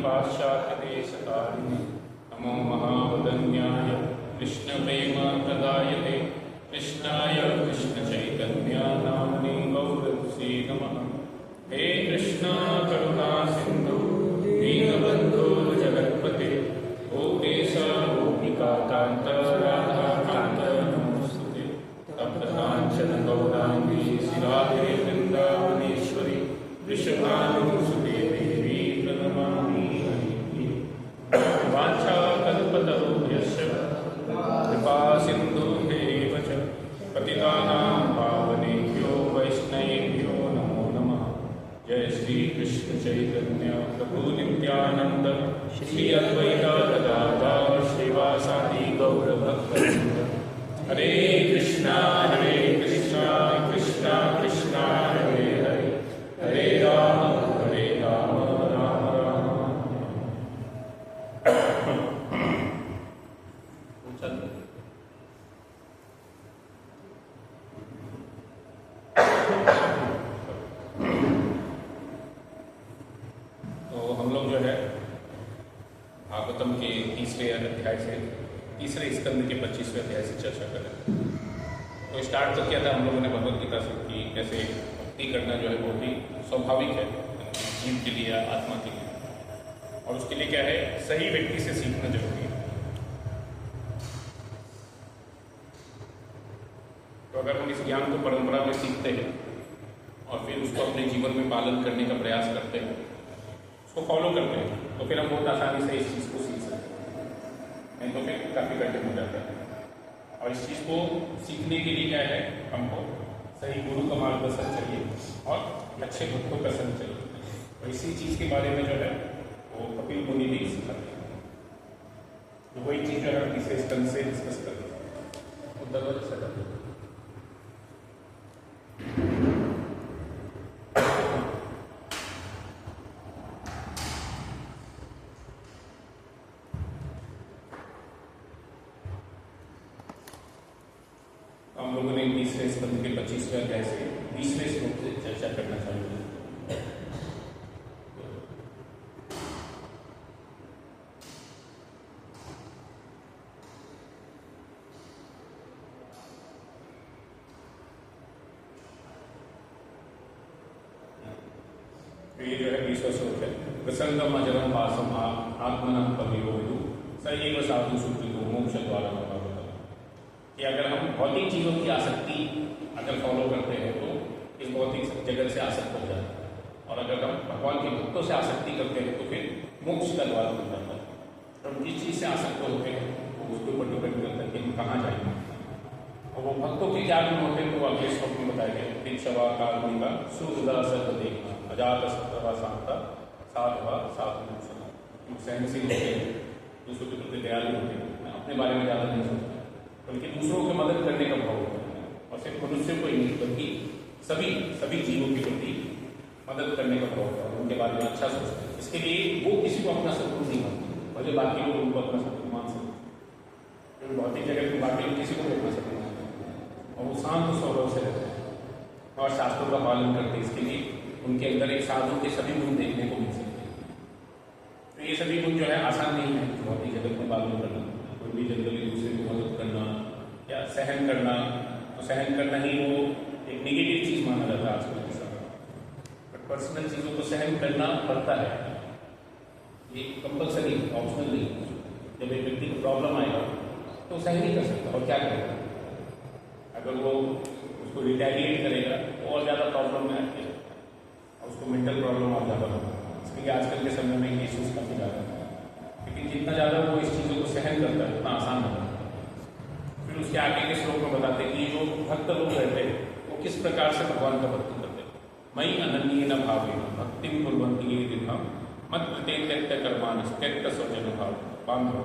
पाश्चात्यदेशतारिणे नमो महावदन्याय कृष्णप्रेमप्रदायते कृष्णाय कृष्णचैतन्यनाम्ने गौरसे नमः। हे कृष्णा करुणा सिन्धु दीनबन्धो जगत्पते गोपेश गोपिकान्त राधाकान्त नमोऽस्तुते। तप्तकाञ्चन गौराङ्गी राधे वृन्दावनेश्वरी वृषभानुसुते देवी प्रणमामि हरिः। वाञ्छाकल्पतरुभ्यश्च कृपा सिन्धुभ्यैव च पतितानां पावनेभ्यो वैष्णवेभ्यो नमो नमः। जय श्री कृष्ण चैतन्य प्रभु नित्यानंद श्री अद्वैत गदाधर श्रीवासादि गौर भक्तवृंद। हरे कृष्णा कृष्णा कृष्णा हरे हरे हरे राम राम राम। तो हम लोग जो है भागवतम के तीसरे अध्याय से तीसरे स्कंद के 25वें अध्याय से चर्चा कर रहे हैं। तो स्टार्ट तो किया था हम लोगों ने भगवत गीता से कि कैसे भक्ति करना जो है बहुत ही स्वाभाविक है जीव के लिए, आत्मा के लिए, और उसके लिए क्या है सही व्यक्ति से सीखना जरूरी है। तो अगर हम इस ज्ञान को परंपरा में सीखते हैं और फिर उसको अपने जीवन में पालन करने का प्रयास करते हैं, उसको फॉलो करते हैं, तो फिर हम बहुत आसानी से इस चीज़ को सीख सकते हैं। नहीं तो फिर काफ़ी कठिन हो जाता है। और इस चीज़ को सीखने के लिए क्या है, हमको सही गुरु का मार्गदर्शन चाहिए और अच्छे भक्तों का संग चाहिए। और इसी चीज़ के बारे में जो है वो कपिल मुनि भी सिखाते हैं। तो वही चीज़ जो है हम तीसरे स्कंद से डिस्कस करते हैं। हम लोगों ने तीसरे स्कंद के 25वें अध्याय से 20वें श्लोक से चर्चा करना चालू किया। ये जो है 20वां श्लोक है। प्रसंगम अजरम पासम आत्मनः कवियो विदु सएव साधु सुकृतो मोक्ष द्वारम भवति। कि अगर हम भौतिक चीज़ों की आसक्ति अगर फॉलो करते हैं तो इस भौतिक जगत से आसक्त हो जाते हैं, और अगर हम भगवान के भक्तों से आसक्ति करते हैं तो फिर मोक्ष का द्वार खुल जाता है। तो हम जिस चीज़ से आसक्त होते हैं वो उसके ऊपर डिपेंड करता है कि हम कहाँ जाएंगे। और वो भक्तों के क्या गुण होते हैं तो अगले श्लोक में बताया गया। दीक्षवा कारुणिका सुहृदा सर्वदेहिका अजात सत्तवा शांता साधवा साधु सहनशील होते हैं, दूसरों के प्रति दयालु होते हैं, अपने बारे में ज़्यादा नहीं सोचते बल्कि दूसरों की मदद करने का भाव होता है। और सिर्फ मनुष्य को ही नहीं बल्कि सभी जीवों के प्रति मदद करने का भाव होता है, उनके बारे में अच्छा सोचते हैं। इसके लिए वो किसी को अपना शत्रु नहीं मानते, भले बाकी लोग उनको अपना शत्रु मान सकते हैं, क्योंकि भौतिक जगत में बाकी लोग किसी को भी अपना शत्रु मानते हैं। और वो शांत स्वभाव से रहते हैं और शास्त्रों का पालन करते हैं। इसके लिए उनके अंदर एक साधु के सभी गुण देखने को मिल सकते हैं। तो ये सभी गुण जो है आसान नहीं है भौतिक जगत में पालन करना। कोई भी जनरली दूसरे को मदद करना या सहन करना, तो सहन करना ही वो एक नेगेटिव चीज़ माना जाता है आजकल के समय। बट पर्सनल चीज़ों को सहन करना पड़ता है, ये कंपल्सरी ऑप्शनल नहीं। जब एक व्यक्ति को प्रॉब्लम आएगा तो सहन नहीं कर सकता, और क्या करेगा? अगर वो उसको रिटेलिएट करेगा तो और ज़्यादा प्रॉब्लम में आती है और उसको मेंटल प्रॉब्लम और ज़्यादा होगा। इसलिए आजकल के समय में ये इशूज़ काफ़ी ज़्यादा है। लेकिन जितना ज़्यादा वो इस चीज़ों को सहन करता है उतना आसान होता है। फिर उसके आगे के श्लोक में बताते हैं कि जो भक्त लोग रहते हैं वो किस प्रकार से भगवान का भक्ति करते हैं। मयि अनन्येन भावेन भक्तिं कुर्वन्ति ये दृढ़ं मत कृते त्यक्त कर्माणि त्यक्त स्वजन भाव बांधव।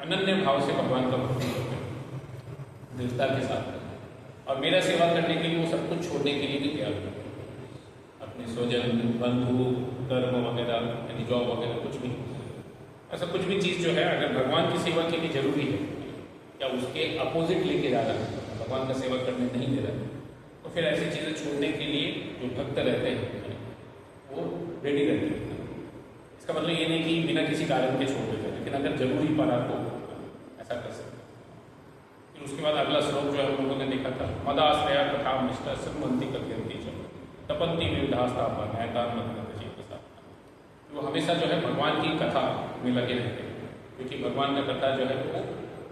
अनन्य भाव से भगवान का भक्ति करते हैं, दृढ़ता के साथ, और मेरा सेवा करने के लिए वो सब कुछ छोड़ने के लिए भी तैयार होते हैं। अपने स्वजन, बंधु, कर्म वगैरह यानी जॉब वगैरह कुछ भी, ऐसा कुछ भी चीज़ जो है अगर भगवान की सेवा के लिए जरूरी है या उसके अपोजिट लेके जा रहा है, भगवान का सेवा करने नहीं दे रहा है, तो फिर ऐसी चीज़ें छोड़ने के लिए जो भक्त रहते हैं वो रेडी रहते हैं। इसका मतलब ये नहीं कि बिना किसी कारण के छोड़ देते, लेकिन अगर जरूरी पड़ा तो ऐसा कर सकते। फिर उसके बाद अगला श्लोक जो है हम लोगों ने देखा था, मदाश्रया कथा निष्ठा संबंधी कथयंती तपंती विविधास्तापा न्यायता चेतसा। वो हमेशा जो है भगवान की कथा में लगे रहते हैं, क्योंकि भगवान का कथा जो है वो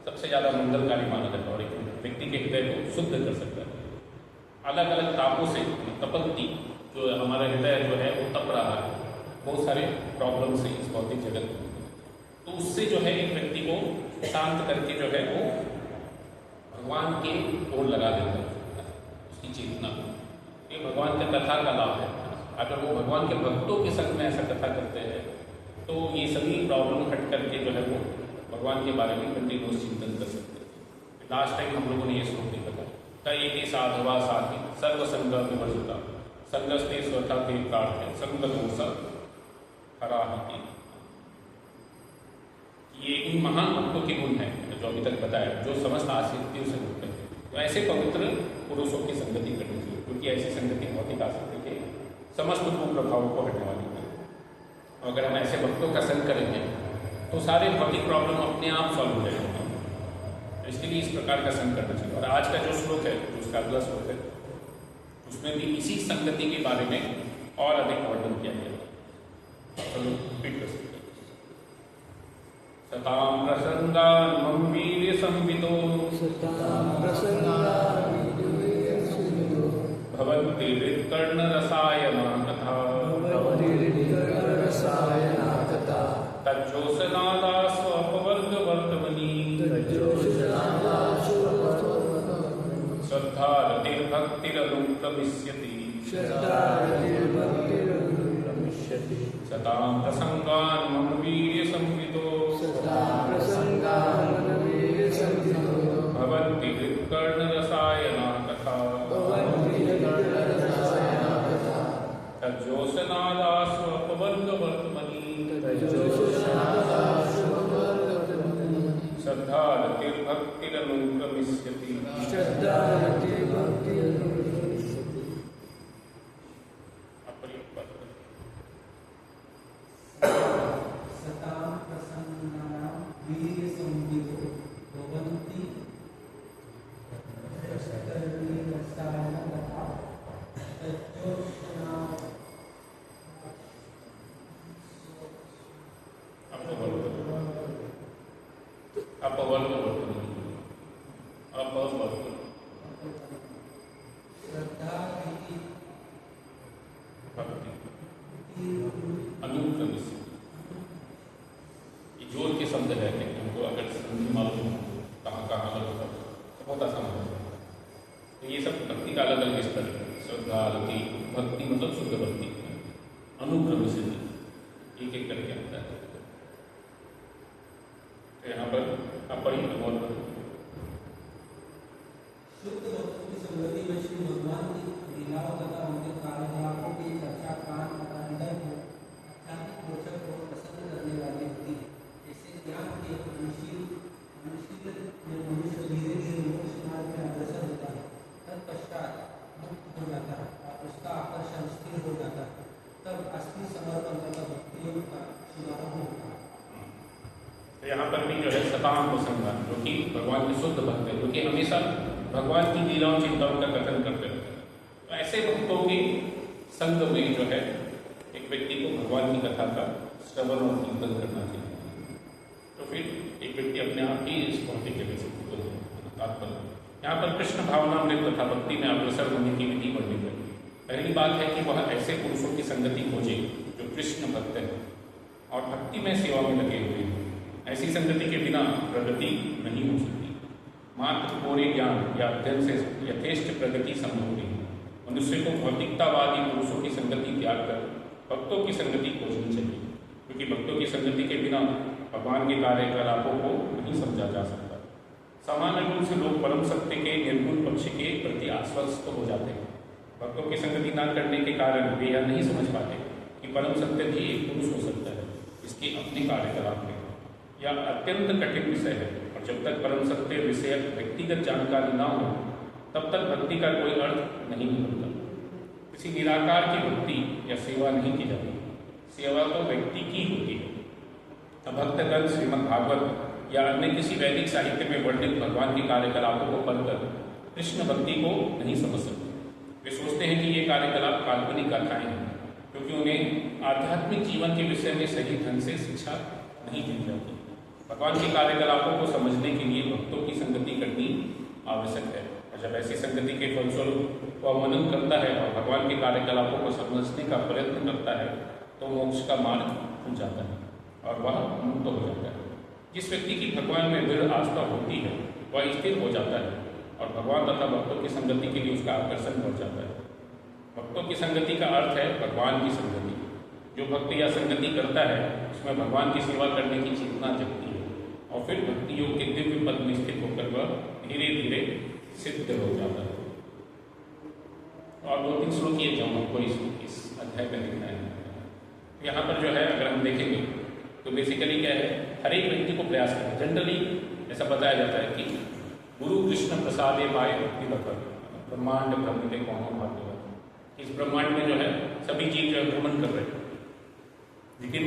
सबसे ज़्यादा मंगलकारी माना जाता है और एक व्यक्ति के हृदय को शुद्ध कर सकता है। अलग अलग तापों से तपंती, जो हमारा हृदय जो है वो तप रहा है बहुत सारे प्रॉब्लम से इस भौतिक जगत में, तो उससे जो है एक व्यक्ति को शांत करके जो है वो भगवान के ओर लगा देता है उसकी चेतना। ये भगवान का कथा का लाभ है। अगर वो भगवान के भक्तों के संग में ऐसा कथा करते हैं तो ये सभी प्रॉब्लम हट करके जो है वो भगवान के बारे में कंटिन्यूस चिंतन कर सकते हैं। लास्ट टाइम हम लोगों ने ये श्लोक देखा था, कई के साधवा साधि सर्वसंग विवर्जिता संगस्ते स्वथा ते प्रार्थ संगतोष हराहिति। ये इन महान भक्तों के गुण हैं जो अभी तक बताया, जो समस्त आसक्तियों से मुक्त है। तो ऐसे पवित्र पुरुषों की संगति करनी चाहिए, क्योंकि ऐसी संगति भौतिक आसक्ति के समस्त कुप्रभावों को हटने वाली है। और अगर हम ऐसे भक्तों का संग करेंगे तो सारे भौतिक प्रॉब्लम अपने आप सॉल्व हो जाएंगे। तो इसके लिए इस प्रकार का संग करना चाहिए। और आज का जो श्लोक है, जो उसका अगला श्लोक है, उसमें भी इसी संगति के बारे में और अधिक वर्णन किया गया है। चलो रिपीट कर सकते हैं। सतां प्रसंगान् वीर्य संवितो भवन्ति हृत्कर्ण रसायना कथा तज्जोषनादा स्वपवर्ग वर्तमनी श्रद्धा रतिर्भक्तिरनुक्रमिष्यति सतां प्रसंगान् मम वीर्य संवितो भवन्ति हृत्कर्ण रसायना कथा तज्जोषनादा स्वपवर्ग वर्तमनी श्रद्धा रतिर्भक्तिरनुक्रमिष्यति। जोर के शब्द है, लेकिन हमको अगर संधि मालूम हो कहाँ कहाँ अलग होता तो बहुत आसान हो जाता। तो ये सब भक्ति का अलग अलग स्तर है। श्रद्धा, रति, भक्ति मतलब शुद्ध भक्ति, अनुक्रम से एक एक करके आता है। तो यहाँ पर आप पढ़िए और शुद्ध भक्तों की संगति में श्री भगवान की लीलाओं तथा उनके कार्यकलापों की चर्चा कान तथा हृदय को आध्यात्मिक रोचक को प्रसन्न करने वाली होती है। जैसे ज्ञान के अनुशील में मनुष्य धीरे धीरे मोक्ष मार्ग में अग्रसर होता है, तत्पश्चात मुक्त हो जाता है और उसका आकर्षण स्थिर हो जाता है, तब असली समर्पण तथा भक्ति योग का शुभारंभ होता है। तो यहाँ पर भी जो है सताम प्रसंगान, जो कि भगवान के शुद्ध भक्त है, जो कि हमेशा भगवान की लीलाओं चिंताओं का कथन करते रहते हैं। तो ऐसे भक्तों के संग में जो है एक व्यक्ति को भगवान की कथा का श्रवण और कीर्तन करना चाहिए। तो फिर एक व्यक्ति अपने आप ही इस भौतिक जगह से मुक्त हो जाएगा। तात्पर्य यहाँ पर कृष्ण भावनामृत तथा भक्ति में अग्रसर होने की विधि वर्णित है। पहली बात है कि वह ऐसे पुरुषों की संगति खोजे जो कृष्ण भक्त है और भक्ति में सेवा में लगे हुए हैं। ऐसी संगति के बिना प्रगति नहीं हो सकती। मात्र कोरे ज्ञान या अध्ययन से यथेष्ट प्रगति संभव नहीं। मनुष्य को भौतिकतावादी पुरुषों की संगति त्याग कर भक्तों की संगति खोजनी चाहिए, क्योंकि भक्तों की संगति के बिना भगवान के कार्यकलापों को नहीं समझा जा सकता। सामान्य रूप से लोग परम सत्य के निर्गुण पक्ष के प्रति आश्वस्त हो जाते हैं। भक्तों की संगति न करने के कारण वे यह नहीं समझ पाते कि परम सत्य भी एक पुरुष हो सकता है, इसके अपने कार्यकलाप में। यह अत्यंत कठिन विषय है और जब तक परम सत्य विषयक व्यक्तिगत जानकारी न हो तब तक भक्ति का कोई अर्थ नहीं निकलता। किसी निराकार की भक्ति या सेवा नहीं की जाती। सेवा तो व्यक्ति की होती है। अब भक्तगण श्रीमद् भागवत या अन्य किसी वैदिक साहित्य में वर्णित भगवान के कार्यकलापों को पढ़कर कृष्ण भक्ति को नहीं समझ सकते। वे सोचते हैं कि ये कार्यकलाप काल्पनिक गाथाएं हैं, क्योंकि उन्हें आध्यात्मिक जीवन के विषय में सही ढंग से शिक्षा नहीं दी जाती। भगवान के कार्यकलापों को समझने के लिए भक्तों की संगति करनी आवश्यक है, और जब ऐसी संगति के फलस्वरूप वह मनन करता है और भगवान के कार्यकलापों को समझने का प्रयत्न करता है तो मोक्ष का मार्ग खुल जाता है और वह मुक्त हो जाता है। जिस व्यक्ति की भगवान में दृढ़ आस्था होती है वह स्थिर हो जाता है और भगवान तथा भक्तों की संगति के लिए उसका आकर्षण बढ़ जाता है। भक्तों की संगति का अर्थ है भगवान की संगति। जो भक्त या संगति करता है उसमें भगवान की सेवा करने की चेतना जगती है और फिर भक्ति योग के दिव्य पद में स्थित होकर वह धीरे धीरे सिद्ध हो जाता है। और 2-3 श्लोक ये जो हमको इस अध्याय में दिखना है। यहाँ पर जो है अगर हम देखेंगे तो बेसिकली क्या है, हर एक व्यक्ति को प्रयास करें। जनरली ऐसा बताया जाता है कि गुरु कृष्ण प्रसादे पाए भक्ति बकर ब्रह्मांड ब्रह्मते कौन भाग्य। इस ब्रह्मांड में जो है सभी जीव जो है भ्रमण कर रहे हैं, लेकिन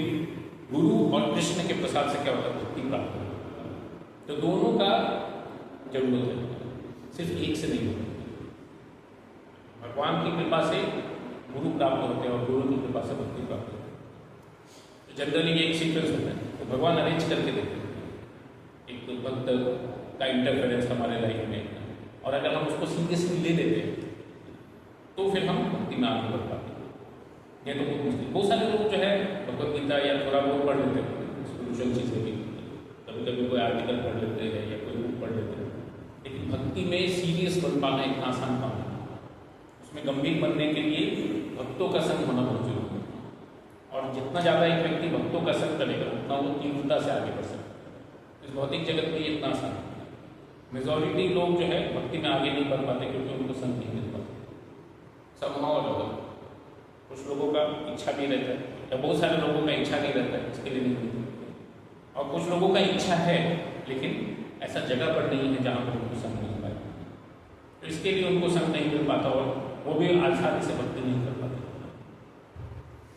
गुरु और कृष्ण के प्रसाद से क्या होता है, भक्ति प्राप्त होती है। तो दोनों का जरूरत है, सिर्फ एक से नहीं होता। भगवान की कृपा से गुरु प्राप्त होते हैं और गुरु की कृपा से भक्ति प्राप्त होती है। तो जनरली ये एक सीक्वेंस होता है, तो भगवान अरेंज करके देते हैं एक तो भक्त का इंटरफेरेंस हमारे लाइफ में, और अगर हम उसको सीरियसली ले लेते हैं तो फिर हम भक्ति में आगे बढ़ पाते हैं। ये तो बहुत मुश्किल। बहुत सारे लोग जो है भगवद गीता या थोड़ा बहुत पढ़ लेते हैं, स्पिरिचुअल चीज़ें भी, कभी कभी कोई आर्टिकल पढ़ लेते हैं या कोई बुक पढ़ लेते हैं, लेकिन भक्ति में सीरियस बन पाना इतना आसान काम है। उसमें गंभीर बनने के लिए भक्तों का संग होना बहुत जरूरी है, और जितना ज़्यादा एक व्यक्ति भक्तों का संग करेगा उतना वो तीव्रता से आगे बढ़ सकता है। इस भौतिक जगत में ये इतना आसान है। मेजॉरिटी लोग जो है भक्ति में आगे नहीं बढ़ पाते क्योंकि उनको संग नहीं मिल पाते। समहाउ और कुछ लोगों का इच्छा भी रहता है, या बहुत सारे लोगों का इच्छा नहीं रहता है, इसके लिए नहीं मिलती, और कुछ लोगों का इच्छा है लेकिन ऐसा जगह पर नहीं है जहाँ पर उनको संग मिल पाए, तो इसके लिए उनको संग नहीं मिल पाता और वो भी आसानी से भक्ति नहीं कर पाते।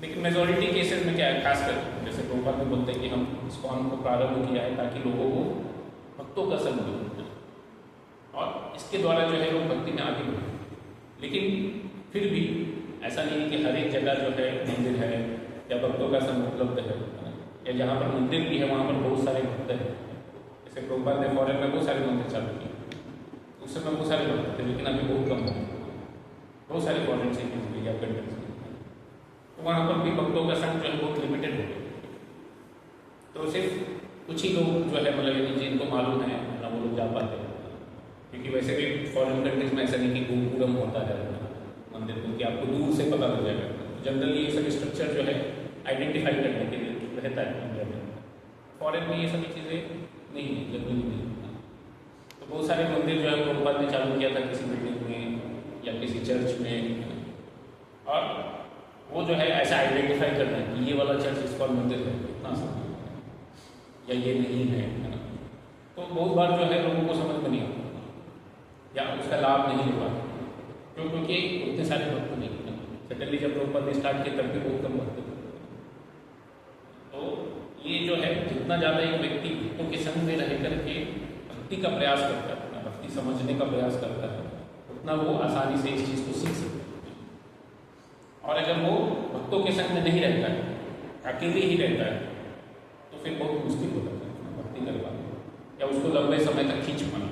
लेकिन मेजॉरिटी केसेस में क्या है, खासकर जैसे प्रभुपाद में बोलते हैं कि हम ISKCON को प्रारंभ किया है ताकि लोगों को भक्तों का संग मिले और इसके द्वारा जो है लोग भक्ति में आगे बढ़े। लेकिन फिर भी ऐसा नहीं है कि हर एक जगह जो है मंदिर है या भक्तों का संग उपलब्ध है, या जहाँ पर मंदिर भी है वहाँ पर बहुत सारे भक्त हैं। जैसे प्रभुपाद ने फॉरेन में बहुत सारे मंदिर चालू किए, उस समय बहुत सारे भक्त थे, लेकिन अभी बहुत कम है। बहुत सारे फॉरेन सिटीज में या कंट्रीज में, तो वहाँ पर भी भक्तों का संग जो है बहुत लिमिटेड हो गया। तो सिर्फ कुछ ही लोग जो है मतलब जिनको मालूम है ना वो लोग जा पाते हैं, क्योंकि वैसे भी फॉरेन कंट्रीज में ऐसा नहीं कि गोपुरम होता है मंदिर को कि आपको दूर से पता लग जाएगा। जनरली ये सब स्ट्रक्चर जो है आइडेंटिफाई करने के लिए रहता है इंडिया में। फॉरेन में ये सभी चीज़ें नहीं है, जनरली नहीं। तो बहुत सारे मंदिर जो है प्रभुपाद ने चालू किया था किसी बिल्डिंग में या किसी चर्च में, और वो जो है ऐसा आइडेंटिफाई करना है कि ये वाला चर्च ISKCON मंदिर है, इतना आसान या ये नहीं है ना। तो बहुत बार जो है लोगों को समझ में नहीं आता या उसका लाभ नहीं ले पाते, क्योंकि उतने सारे भक्त नहीं है। सडनली जब प्रभुपाद ने स्टार्ट किया तब भी बहुत कम भक्त थे। तो ये जो है जितना ज़्यादा एक व्यक्ति भक्तों के संग में रह करके भक्ति का प्रयास करता है, भक्ति समझने का प्रयास करता है, उतना वो आसानी से इस चीज़ को सीख सकता है। और अगर वो भक्तों के संग में नहीं रहता है, अकेले ही रहता है, तो फिर बहुत मुश्किल हो जाता है भक्ति कर पाना या उसको लंबे समय तक खींच पाना।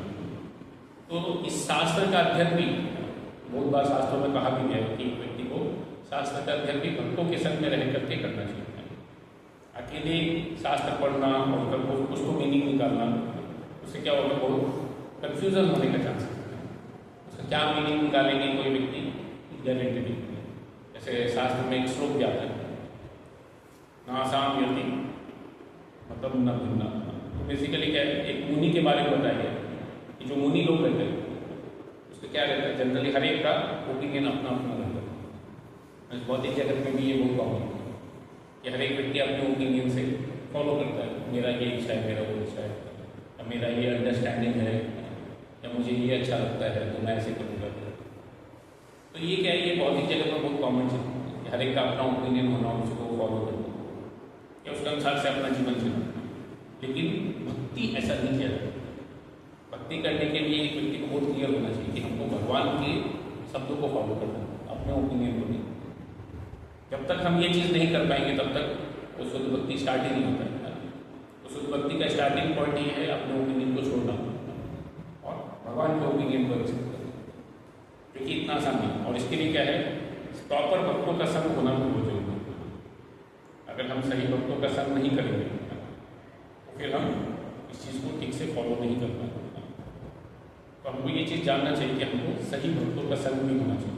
तो इस शास्त्र का अध्ययन भी बहुत बार शास्त्रों में कहा भी गया है कि व्यक्ति को शास्त्र का अध्ययन भी भक्तों के संग में रह करके करना चाहिए। अकेले शास्त्र पढ़ना और उसको मीनिंग निकालना, उससे क्या होगा, बहुत कन्फ्यूजन होने का चांस है। उसका क्या मीनिंग निकालेंगे कोई व्यक्ति गारंटी नहीं। जैसे शास्त्र में एक श्लोक भी आता है, नासाम यति मतलब न भिन्ना। तो बेसिकली क्या है, एक मुनि के बारे में बताया गया कि जो मुनि लोग रहते हैं उसका क्या रहता है, जनरली हर एक का ओपिनियन अपना अपना रहता है। भौतिक जगत में भी ये बहुत कॉमन है कि हर एक व्यक्ति अपने ओपिनियन से फॉलो करता है। मेरा ये इच्छा है, मेरा वो इच्छा है, या मेरा ये अंडरस्टैंडिंग है, या मुझे ये अच्छा लगता है तो मैं ऐसे करूँगा। तो ये क्या है, ये भौतिक जगत में बहुत कॉमन चीज़ है। हर एक का अपना ओपिनियन होना, उसको फॉलो करना। उसके अनुसार से अपना जीवन जीना। लेकिन भक्ति ऐसा नहीं किया जाता। भक्ति करने के लिए एक व्यक्ति को बहुत क्लियर होना चाहिए कि हमको भगवान के शब्दों को फॉलो करना है, अपने ओपिनियन को नहीं। जब तक हम ये चीज़ नहीं कर पाएंगे तब तक वो शुद्ध भक्ति स्टार्ट ही नहीं होता है। तो शुद्ध भक्ति का स्टार्टिंग पॉइंट ये है अपने ओपिनियन को छोड़ना और भगवान के ओपिनियन को एक्सेप्ट करना, जो कि इतना आसान नहीं। और इसके लिए क्या है, प्रॉपर भक्तों का संग होना भी बहुत जरूरी है। अगर हम सही भक्तों का संग नहीं करेंगे तो फिर हम इस चीज़ को ठीक से फॉलो नहीं कर पाएंगे। तो हमको ये चीज़ जानना चाहिए कि हमको सही भक्तों का संग भी होना चाहिए।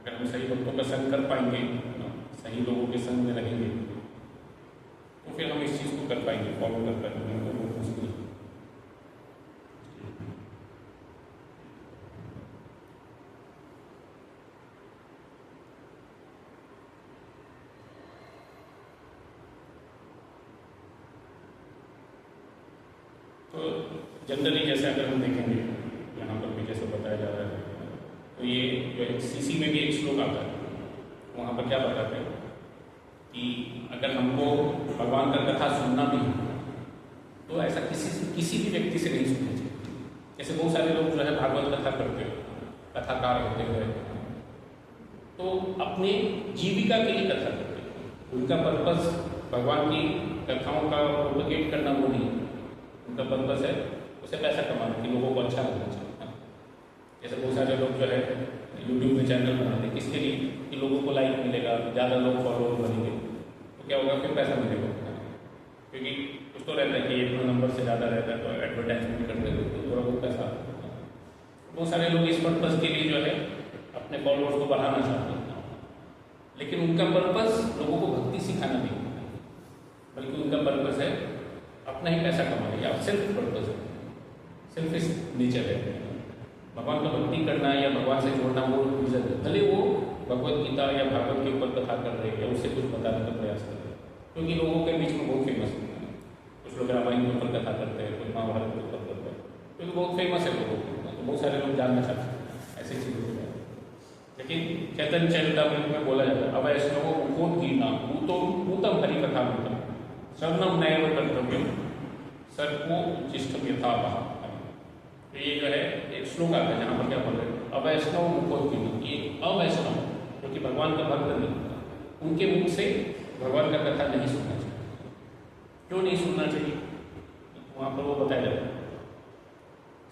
अगर हम सही भक्तों का संग कर पाएंगे, सही लोगों के संग में रहेंगे, तो फिर हम इस चीज़ को कर पाएंगे, फॉलो कर पाएंगे। बहुत मुश्किल है। तो जनरली जैसे अगर हम देखेंगे यहाँ पर भी जैसे बताया जा रहा है, तो ये जो है सीसी में भी एक श्लोक आता है, वहाँ पर क्या बताते हैं कि अगर हमको भगवान का कथा सुनना भी है तो ऐसा किसी भी व्यक्ति से नहीं सुनना चाहिए। जैसे बहुत सारे लोग जो है भागवत कथा करते हैं, कथाकार होते हैं, तो अपने जीविका के लिए कथा करते हैं। उनका पर्पस भगवान की कथाओं का प्रोपगेट करना वो नहीं, उनका पर्पस है उसे पैसा कमाना, कि लोगों को अच्छा लगना चाहिए। जैसे बहुत सारे लोग जो है यूट्यूब में चैनल बनाते हैं, किसके लिए, कि लोगों को लाइक मिलेगा, ज़्यादा लोग फॉलोअर बनेंगे, तो क्या होगा, फिर पैसा मिलेगा। क्योंकि कुछ तो रहता है कि एक नंबर से ज़्यादा रहता है तो एडवर्टाइजमेंट करते हैं तो थोड़ा बहुत पैसा। बहुत सारे लोग इस पर्पज़ के लिए जो है अपने फॉलोअर्स को बढ़ाना चाहते हैं, लेकिन उनका पर्पस लोगों को भक्ति सिखाना नहीं, बल्कि उनका पर्पस है अपना ही पैसा कमाना, या सेल्फ पर्पस है, सेल्फिश नेचर है। भगवान का भक्ति करना या भगवान से जोड़ना वो रीजन है, भले वो भगवत गीता या भागवत के ऊपर कथा कर रहे हैं या उससे कुछ बताने का प्रयास कर रहे हैं, क्योंकि लोगों के बीच में बहुत फेमस है। कुछ लोग रामायण के ऊपर कथा करते हैं, कुछ महाभारत के ऊपर करते हैं, क्योंकि बहुत फेमस है लोगों को, तो बहुत सारे लोग जानना चाहते हैं ऐसी चीज़ों के बारे में। लेकिन चैतन्य चरितामृत में बोला जाता है, अवैष्णवो मुखोद्गीता पूतम हरि कथा मूतम श्रवणम नैव कर्तव्यम सर्वो उच्चिष्टम यथावह। तो ये जो है एक श्लोक आता है जहाँ पर क्या बोल रहे हैं, अवैष्णव मुखोद्गीता, ये अवैष्णव जो कि भगवान का भक्त नहीं, उनके मुख से भगवान का कथा नहीं सुनना चाहिए। क्यों नहीं सुनना चाहिए, वहाँ पर वो बताया जाता है,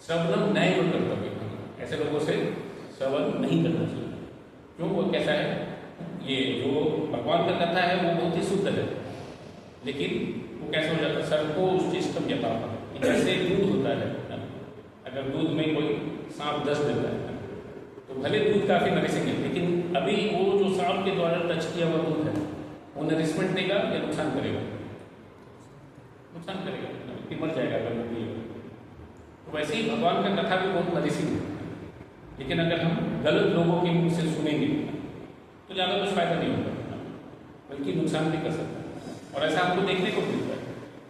श्रवणम नैव कर्तव्यम, ऐसे लोगों से श्रवण नहीं करना चाहिए। क्यों, वो कैसा है, ये जो भगवान का कथा है वो बहुत ही शुद्ध है, लेकिन वो कैसे हो जाता है, सर्वो उच्चिष्टम यथावह। जैसे दूध होता है, अगर दूध में कोई सांप डस देता है तो भले दूध काफ़ी नरिशिंग है, लेकिन अभी वो जो सांप के द्वारा टच किया हुआ दूध है वो नरिशमेंट देगा या नुकसान करेगा, नुकसान करेगा, कि मर जाएगा अगर वो पिएगा। तो वैसे ही भगवान का कथा भी बहुत नरिशिंग है, लेकिन अगर हम गलत लोगों के मुँह से सुनेंगे तो ज़्यादा कुछ फायदा नहीं होगा, बल्कि नुकसान भी कर सकता है। और ऐसा हमको देखने को मिलता है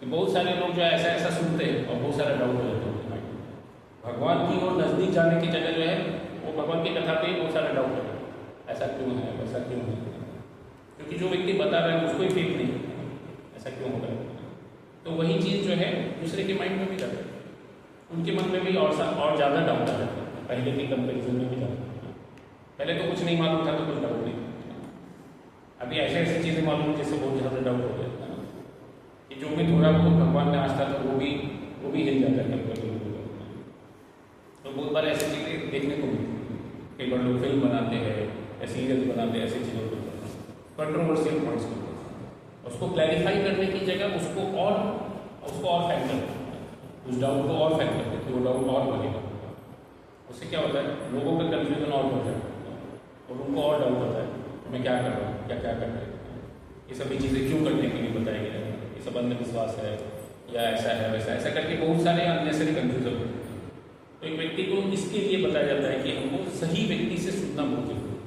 कि बहुत सारे लोग जो है ऐसा ऐसा सुनते हैं और बहुत सारा डाउट हो जाता है भगवान की ओर नज़दीक जाने की जगह जो है वो भगवान की कथा पे ही बहुत सारा डाउट है, ऐसा क्यों है, वैसा क्यों है, क्योंकि जो व्यक्ति बता रहा है उसको ही फेक नहीं, ऐसा क्यों होता है। तो वही चीज़ जो है दूसरे के माइंड में भी जाता है, उनके मन में भी और ज़्यादा डाउट आ जाता है, पहले के कंपेरिजन में भी जाता है। पहले तो कुछ नहीं मालूम था तो कुछ डाउट नहीं, अभी ऐसे ऐसी चीज़ें मालूम जिससे बहुत ज़्यादा डाउट हो गया कि जो भी थोड़ा बहुत भगवान में आस्था था वो भी हिल जाता है कभी। तो बहुत बार ऐसी चीज़ें देखने को मिलती है, कई बार लोग फिल्म बनाते हैं या सीरियल बनाते हैं, ऐसी चीज़ों को कंट्रोवर्शियल पॉइंट्स को उसको क्लैरिफाई करने की जगह उसको और फैक्ट करते हैं, उस डाउट को और फैक्ट करते हैं कि वो डाउट और बढ़ेगा। उससे क्या होता है, लोगों का कन्फ्यूजन और बढ़ जाता है और उनको और डाउट होता है मैं क्या कर रहा हूँ, क्या कर रहा है, ये सभी चीज़ें क्यों करने के लिए बताई गई है, ये सब अंधविश्वास है या ऐसा है वैसा, ऐसा करके बहुत सारे अननेसेसरी कन्फ्यूजन होते हैं। तो एक व्यक्ति को इसके लिए बताया जाता है कि हमको सही व्यक्ति से सुनना बहुत जरूरी है।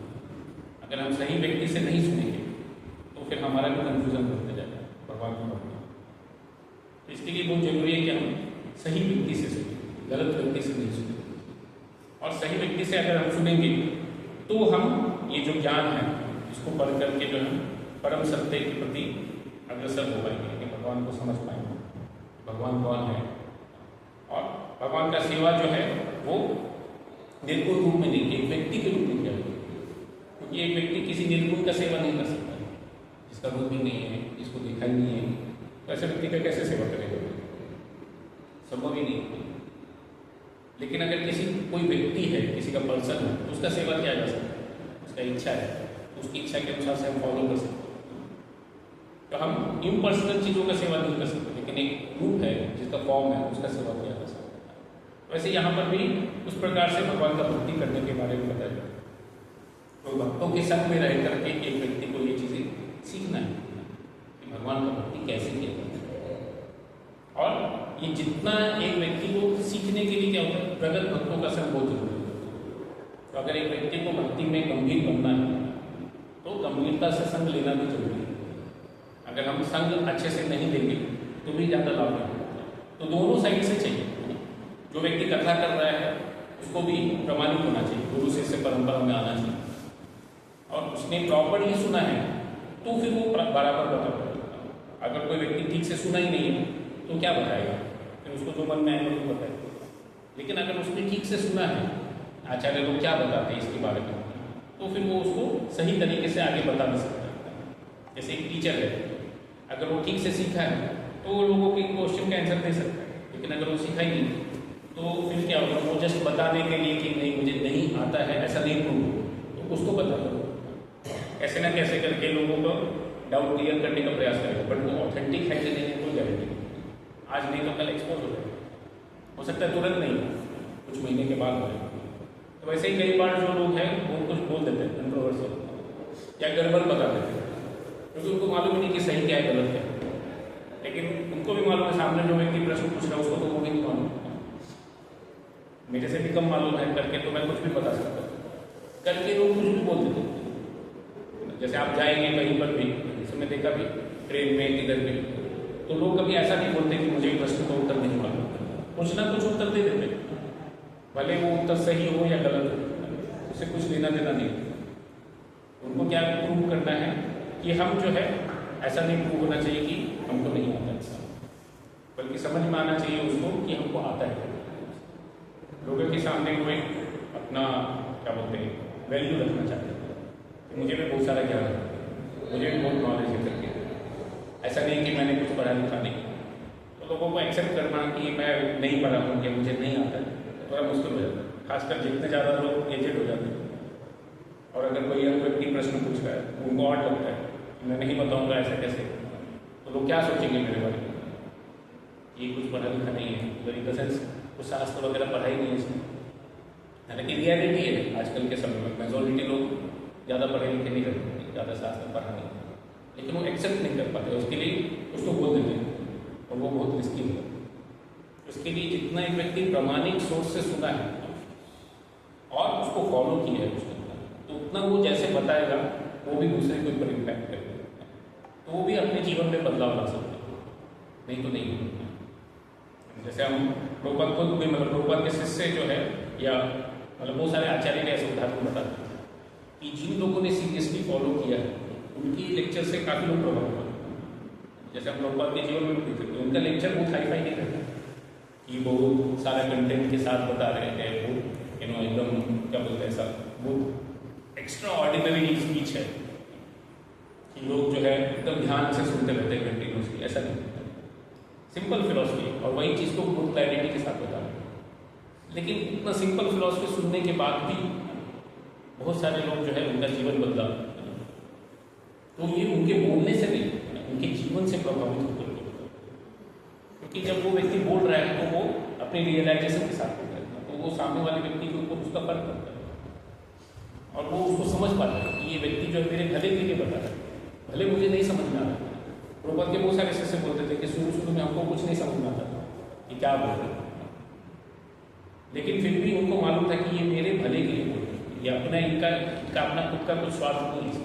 अगर हम सही व्यक्ति से नहीं सुनेंगे तो फिर हमारा भी कन्फ्यूजन बढ़ते जाएगा भगवान की भक्ति। तो इसके लिए बहुत जरूरी है कि हम सही व्यक्ति से सुनें, गलत व्यक्ति से नहीं सुनें। और सही व्यक्ति से अगर हम सुनेंगे तो हम ये जो ज्ञान है इसको पढ़ करके जो है परम सत्य के प्रति अग्रसर हो पाएंगे, कि भगवान को समझ पाएंगे भगवान कौन है। और भगवान का सेवा जो है वो निर्गुण रूप में नहीं, एक व्यक्ति के रूप में किया जाए, क्योंकि एक व्यक्ति किसी निर्गुण का सेवा नहीं कर सकता, जिसका रूप भी नहीं है, जिसको देखा ही नहीं है, तो ऐसे व्यक्ति का कैसे सेवा करेगा, संभव ही नहीं। लेकिन अगर किसी कोई व्यक्ति है, किसी का पर्सन है, तो उसका सेवा किया जा सकता है, उसका इच्छा है, तो उसकी इच्छा के अनुसार से हम फॉलो कर सकते हैं। तो हम इम्पर्सनल चीज़ों का सेवा नहीं कर सकते, लेकिन एक रूप है जिसका फॉर्म है, उसका सेवा किया जा सकता है। वैसे यहाँ पर भी उस प्रकार से भगवान का भक्ति करने के बारे में बताया जाता है। तो भक्तों के संग में रह करके एक व्यक्ति को ये चीज़ें सीखना है कि भगवान का भक्ति कैसे किया जाता है। और ये जितना एक व्यक्ति को सीखने के लिए क्या होता है, प्रगत भक्तों का संग बहुत जरूरी है। तो अगर एक व्यक्ति को भक्ति में गंभीर बनना है तो गंभीरता से संग लेना भी जरूरी है। अगर हम संग अच्छे से नहीं लेंगे तो भी ज़्यादा लाभ नहीं होता। तो दोनों साइड से चाहिए। जो व्यक्ति कथा कर रहा है उसको भी प्रमाणित होना चाहिए, गुरु शिष्य परंपरा में आना चाहिए, और उसने प्रॉपरली सुना है तो फिर वो बराबर बताएगा। अगर कोई व्यक्ति ठीक से सुना ही नहीं है तो क्या बताएगा, फिर उसको जो मन में आएगा वो बताएगा। लेकिन अगर उसने ठीक से सुना है, आचार्य लोग क्या बताते हैं इसके बारे में, तो फिर वो उसको सही तरीके से आगे बता भी सकता है। जैसे एक टीचर है, अगर वो ठीक से सीखा है तो वो लोगों के क्वेश्चन का आंसर दे सकता है। लेकिन अगर वो सीखा ही नहीं तो फिर क्या होगा, वो जस्ट बताने के लिए कि नहीं मुझे नहीं आता है ऐसा नहीं प्रूव, तो उसको बता दो। कैसे ना कैसे करके लोगों को डाउट क्लियर करने का प्रयास करेगा, बट वो ऑथेंटिक है कि नहीं है कोई गारंटी नहीं। आज नहीं तो कल एक्सपोज हो जाएगा, हो सकता है तुरंत नहीं, कुछ महीने के बाद हो जाएगा। तो वैसे ही कई बार जो लोग हैं वो कुछ बोल देते हैं कंट्रोवर्शियल या गड़बड़ बता देते हैं, क्योंकि उनको मालूम ही नहीं कि सही क्या है गलत क्या है। लेकिन उनको भी मालूम है सामने जो व्यक्ति प्रश्न पूछ रहा है उसको तो वो भी नहीं मालूम, मेरे से भी कम मालूम है करके तो मैं कुछ भी बता सकता हूँ करके लोग कुछ भी बोल देते हैं। जैसे आप जाएंगे कहीं पर भी, जैसे मैं देखा भी ट्रेन में किधर भी, तो लोग कभी ऐसा नहीं बोलते कि मुझे प्रश्न का उत्तर नहीं मालूम, कुछ ना कुछ उत्तर दे देते, भले वो उत्तर सही हो या गलत हो, उससे कुछ लेना देना नहीं। उनको क्या प्रूव करना है कि हम जो है, ऐसा नहीं प्रूव होना चाहिए कि हमको नहीं आता ऐसा, बल्कि समझ में आना चाहिए उसको कि हमको आता है। लोगों के सामने कोई अपना क्या बोलते हैं वैल्यू रखना चाहते हैं कि मुझे भी बहुत सारा ज्ञान है, मुझे भी बहुत नॉलेज है करके, ऐसा नहीं कि मैंने कुछ पढ़ा लिखा नहीं। तो लोगों को एक्सेप्ट करना कि मैं नहीं पढ़ा हूँ कि मुझे नहीं आता है थोड़ा मुश्किल हो जाता है, खासकर जितने ज़्यादा लोग एजेड हो जाते हैं। और अगर कोई यंग व्यक्ति प्रश्न पूछ रहा है, उनको ऑड लगता है कि मैं नहीं बताऊँगा ऐसे कैसे, तो लोग क्या सोचेंगे मेरे बारे में, ये कुछ पढ़ा लिखा नहीं है, तो इन द सेंस कुछ शास्त्र वगैरह पढ़ा ही नहीं है इसमें। हालांकि रियलिटी है आजकल के समय में मेजोरिटी लोग ज़्यादा पढ़े लिखे नहीं रहते, ज़्यादा शास्त्र पढ़ा नहीं, लेकिन वो एक्सेप्ट नहीं कर पाते, उसके लिए उसको बोल देते हैं और वो बहुत रिस्की है। उसके लिए जितना एक व्यक्ति प्रामाणिक सोच से सुना है और उसको फॉलो किया है उसने, तो उतना वो जैसे बताएगा वो भी दूसरे के ऊपर इम्पैक्ट करेगा, तो वो भी अपने जीवन में बदलाव ला सकते हैं, नहीं तो नहीं होगा। जैसे हम प्रभुपाद खुद भी मतलब प्रभुपाद के शिष्य जो है या मतलब बहुत सारे आचार्य ने ऐसे उदाहरण बताते हैं कि जिन लोगों ने सीरियसली फॉलो किया है उनकी लेक्चर से काफ़ी लोग प्रभावित हुए। जैसे हम प्रभुपाद के जीवन में देख सकते हैं, उनका लेक्चर बहुत हाईफाई नहीं रहता कि बहुत सारा कंटेंट के साथ बता रहे हैं, वो एकदम क्या बोलते हैं ऐसा बहुत एक्स्ट्रा ऑर्डिनरी स्पीच है कि लोग जो है एकदम ध्यान से सुनते रहते हैं कंटिन्यूसली, ऐसा नहीं। सिंपल फिलॉसफी और वही चीज़ को बहुत क्लैरिटी के साथ बता रहे हैं। लेकिन इतना सिंपल फिलॉसफी सुनने के बाद भी बहुत सारे लोग जो है उनका जीवन बदला, तो ये उनके बोलने से नहीं, उनके जीवन से प्रभावित होकर, क्योंकि जब वो व्यक्ति बोल रहा है तो वो अपने रियलाइजेशन के साथ बोल रहा है, तो वो सामने वाले व्यक्ति के ऊपर उसका फर्क पड़ता है और वो उसको समझ पाता है कि ये व्यक्ति जो है मेरे भले के लिए बता रहा है, भले मुझे नहीं समझ में आ रहा है। प्रभुपाद के बहुत सारे शिष्य बोलते थे कि शुरू में हमको कुछ नहीं समझ में आता था कि क्या बोल रहे हैं, लेकिन फिर भी उनको मालूम था कि ये मेरे भले के लिए बोल रहे हैं, ये अपना इनका अपना खुद का कुछ स्वार्थ नहीं है,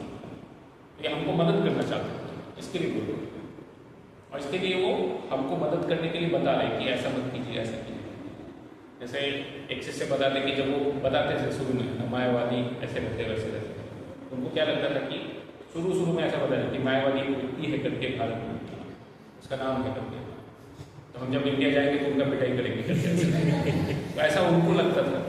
ये हमको मदद करना चाहते हैं, इसके लिए बोल रहे हैं। और इसके लिए वो हमको मदद करने के लिए बता रहे हैं कि ऐसा मत कीजिए, ऐसा कीजिए। जैसे एक शिष्य बताते कि जब वो बताते थे शुरू में मायावादी ऐसे रहते वैसे रहते, उनको क्या लगता था कि शुरू में ऐसा बताया कि मायावादी एक व्यक्ति है करके भारत में, उसका नाम है करके, तो हम जब इंडिया जाएंगे तो उनका पिटाई करेंगे करके। तो ऐसा उनको लगता था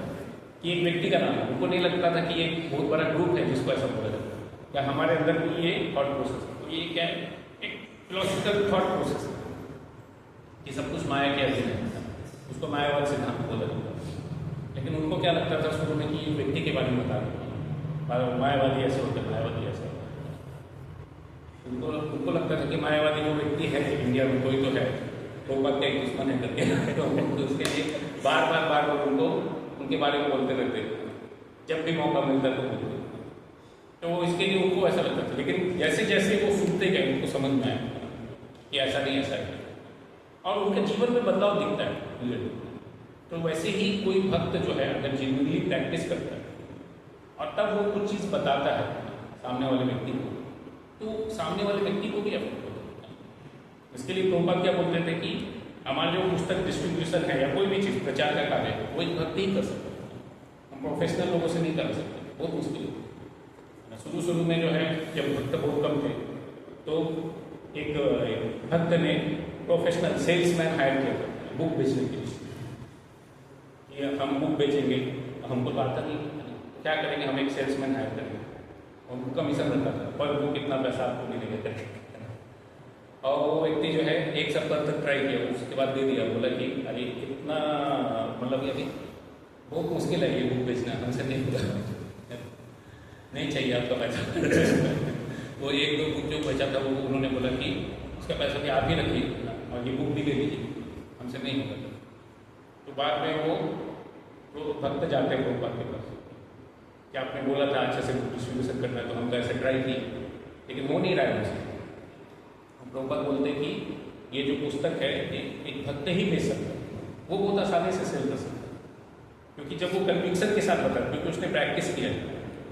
कि एक व्यक्ति का नाम है, उनको नहीं लगता था कि ये एक बहुत बड़ा ग्रुप है जिसको ऐसा बोला जाता है, या हमारे अंदर भी ये थॉट प्रोसेस है। तो ये क्या है, एक फिलोसफिकल थॉट प्रोसेस है कि सब कुछ माया के अधीन है, उसको मायावाद सिद्धांत बोला जाता है। लेकिन उनको क्या लगता था शुरू में कि ये व्यक्ति के बारे में बता रहे हैं, मायावादी ऐसे होते हैं, मायावादी ऐसे होता है। उनको लगता था कि मायावादी वो व्यक्ति है इंडिया में कोई तो है, प्रोपा का एक दुश्मन है करके, तो उसके लिए बार बार उनको उनके बारे में बोलते रहते, जब भी मौका मिलता तो बोलते। तो इसके लिए उनको ऐसा लगता था। लेकिन जैसे जैसे वो सुनते गए उनको समझ में आया कि ऐसा नहीं, ऐसा है, और उनके जीवन में बदलाव दिखता है। तो वैसे ही कोई भक्त जो है अगर जेन्युइनली प्रैक्टिस करता है और तब वो कुछ चीज़ बताता है सामने वाले व्यक्ति को, तो सामने वाले व्यक्ति को भी अफेक्ट होता है। इसके लिए प्रभुपाद क्या बोलते थे कि हमारा जो पुस्तक डिस्ट्रीब्यूशन है या कोई भी चीज़ प्रचार का कार्य है वो एक भक्त ही कर सकते हैं, हम प्रोफेशनल लोगों से नहीं कर सकते, बहुत मुश्किल है। शुरू में जो है जब भक्त बहुत कम थे तो एक भक्त ने प्रोफेशनल सेल्समैन हायर किया था बुक बेचने के लिए, कि हम बुक बेचेंगे, हमको तो आता नहीं, क्या करेंगे, हम एक सेल्समैन हायर करेंगे, उनको कमीशन रखा था पर बुक कितना पैसा आपको मिलेगा करके। और वो व्यक्ति जो है एक सप्ताह तक ट्राई किया, उसके बाद दे दिया, बोला कि अरे कितना मतलब अभी बहुत मुश्किल है ये बुक बेचना, हमसे नहीं होगा, नहीं चाहिए आपका पैसा। वो एक दो बुक जो बचा था वो उन्होंने बोला कि उसका पैसा भी आप ही रखिए और ये बुक भी ले लीजिए, हमसे नहीं होगा। तो बाद में वो भक्त जाते हैं प्रभुपाद के पास कि आपने बोला था अच्छे से बुक डिस्ट्रीब्यूशन करना है, तो हम तो ऐसे ट्राई किए लेकिन हो नहीं रहा है मुझसे। प्रभुपाद बोलते कि ये जो पुस्तक है एक भक्त ही बेच सकता है, वो बहुत आसानी से सेल कर सकता है, क्योंकि जब वो कन्विक्शन के साथ बताया, क्योंकि उसने प्रैक्टिस किया है,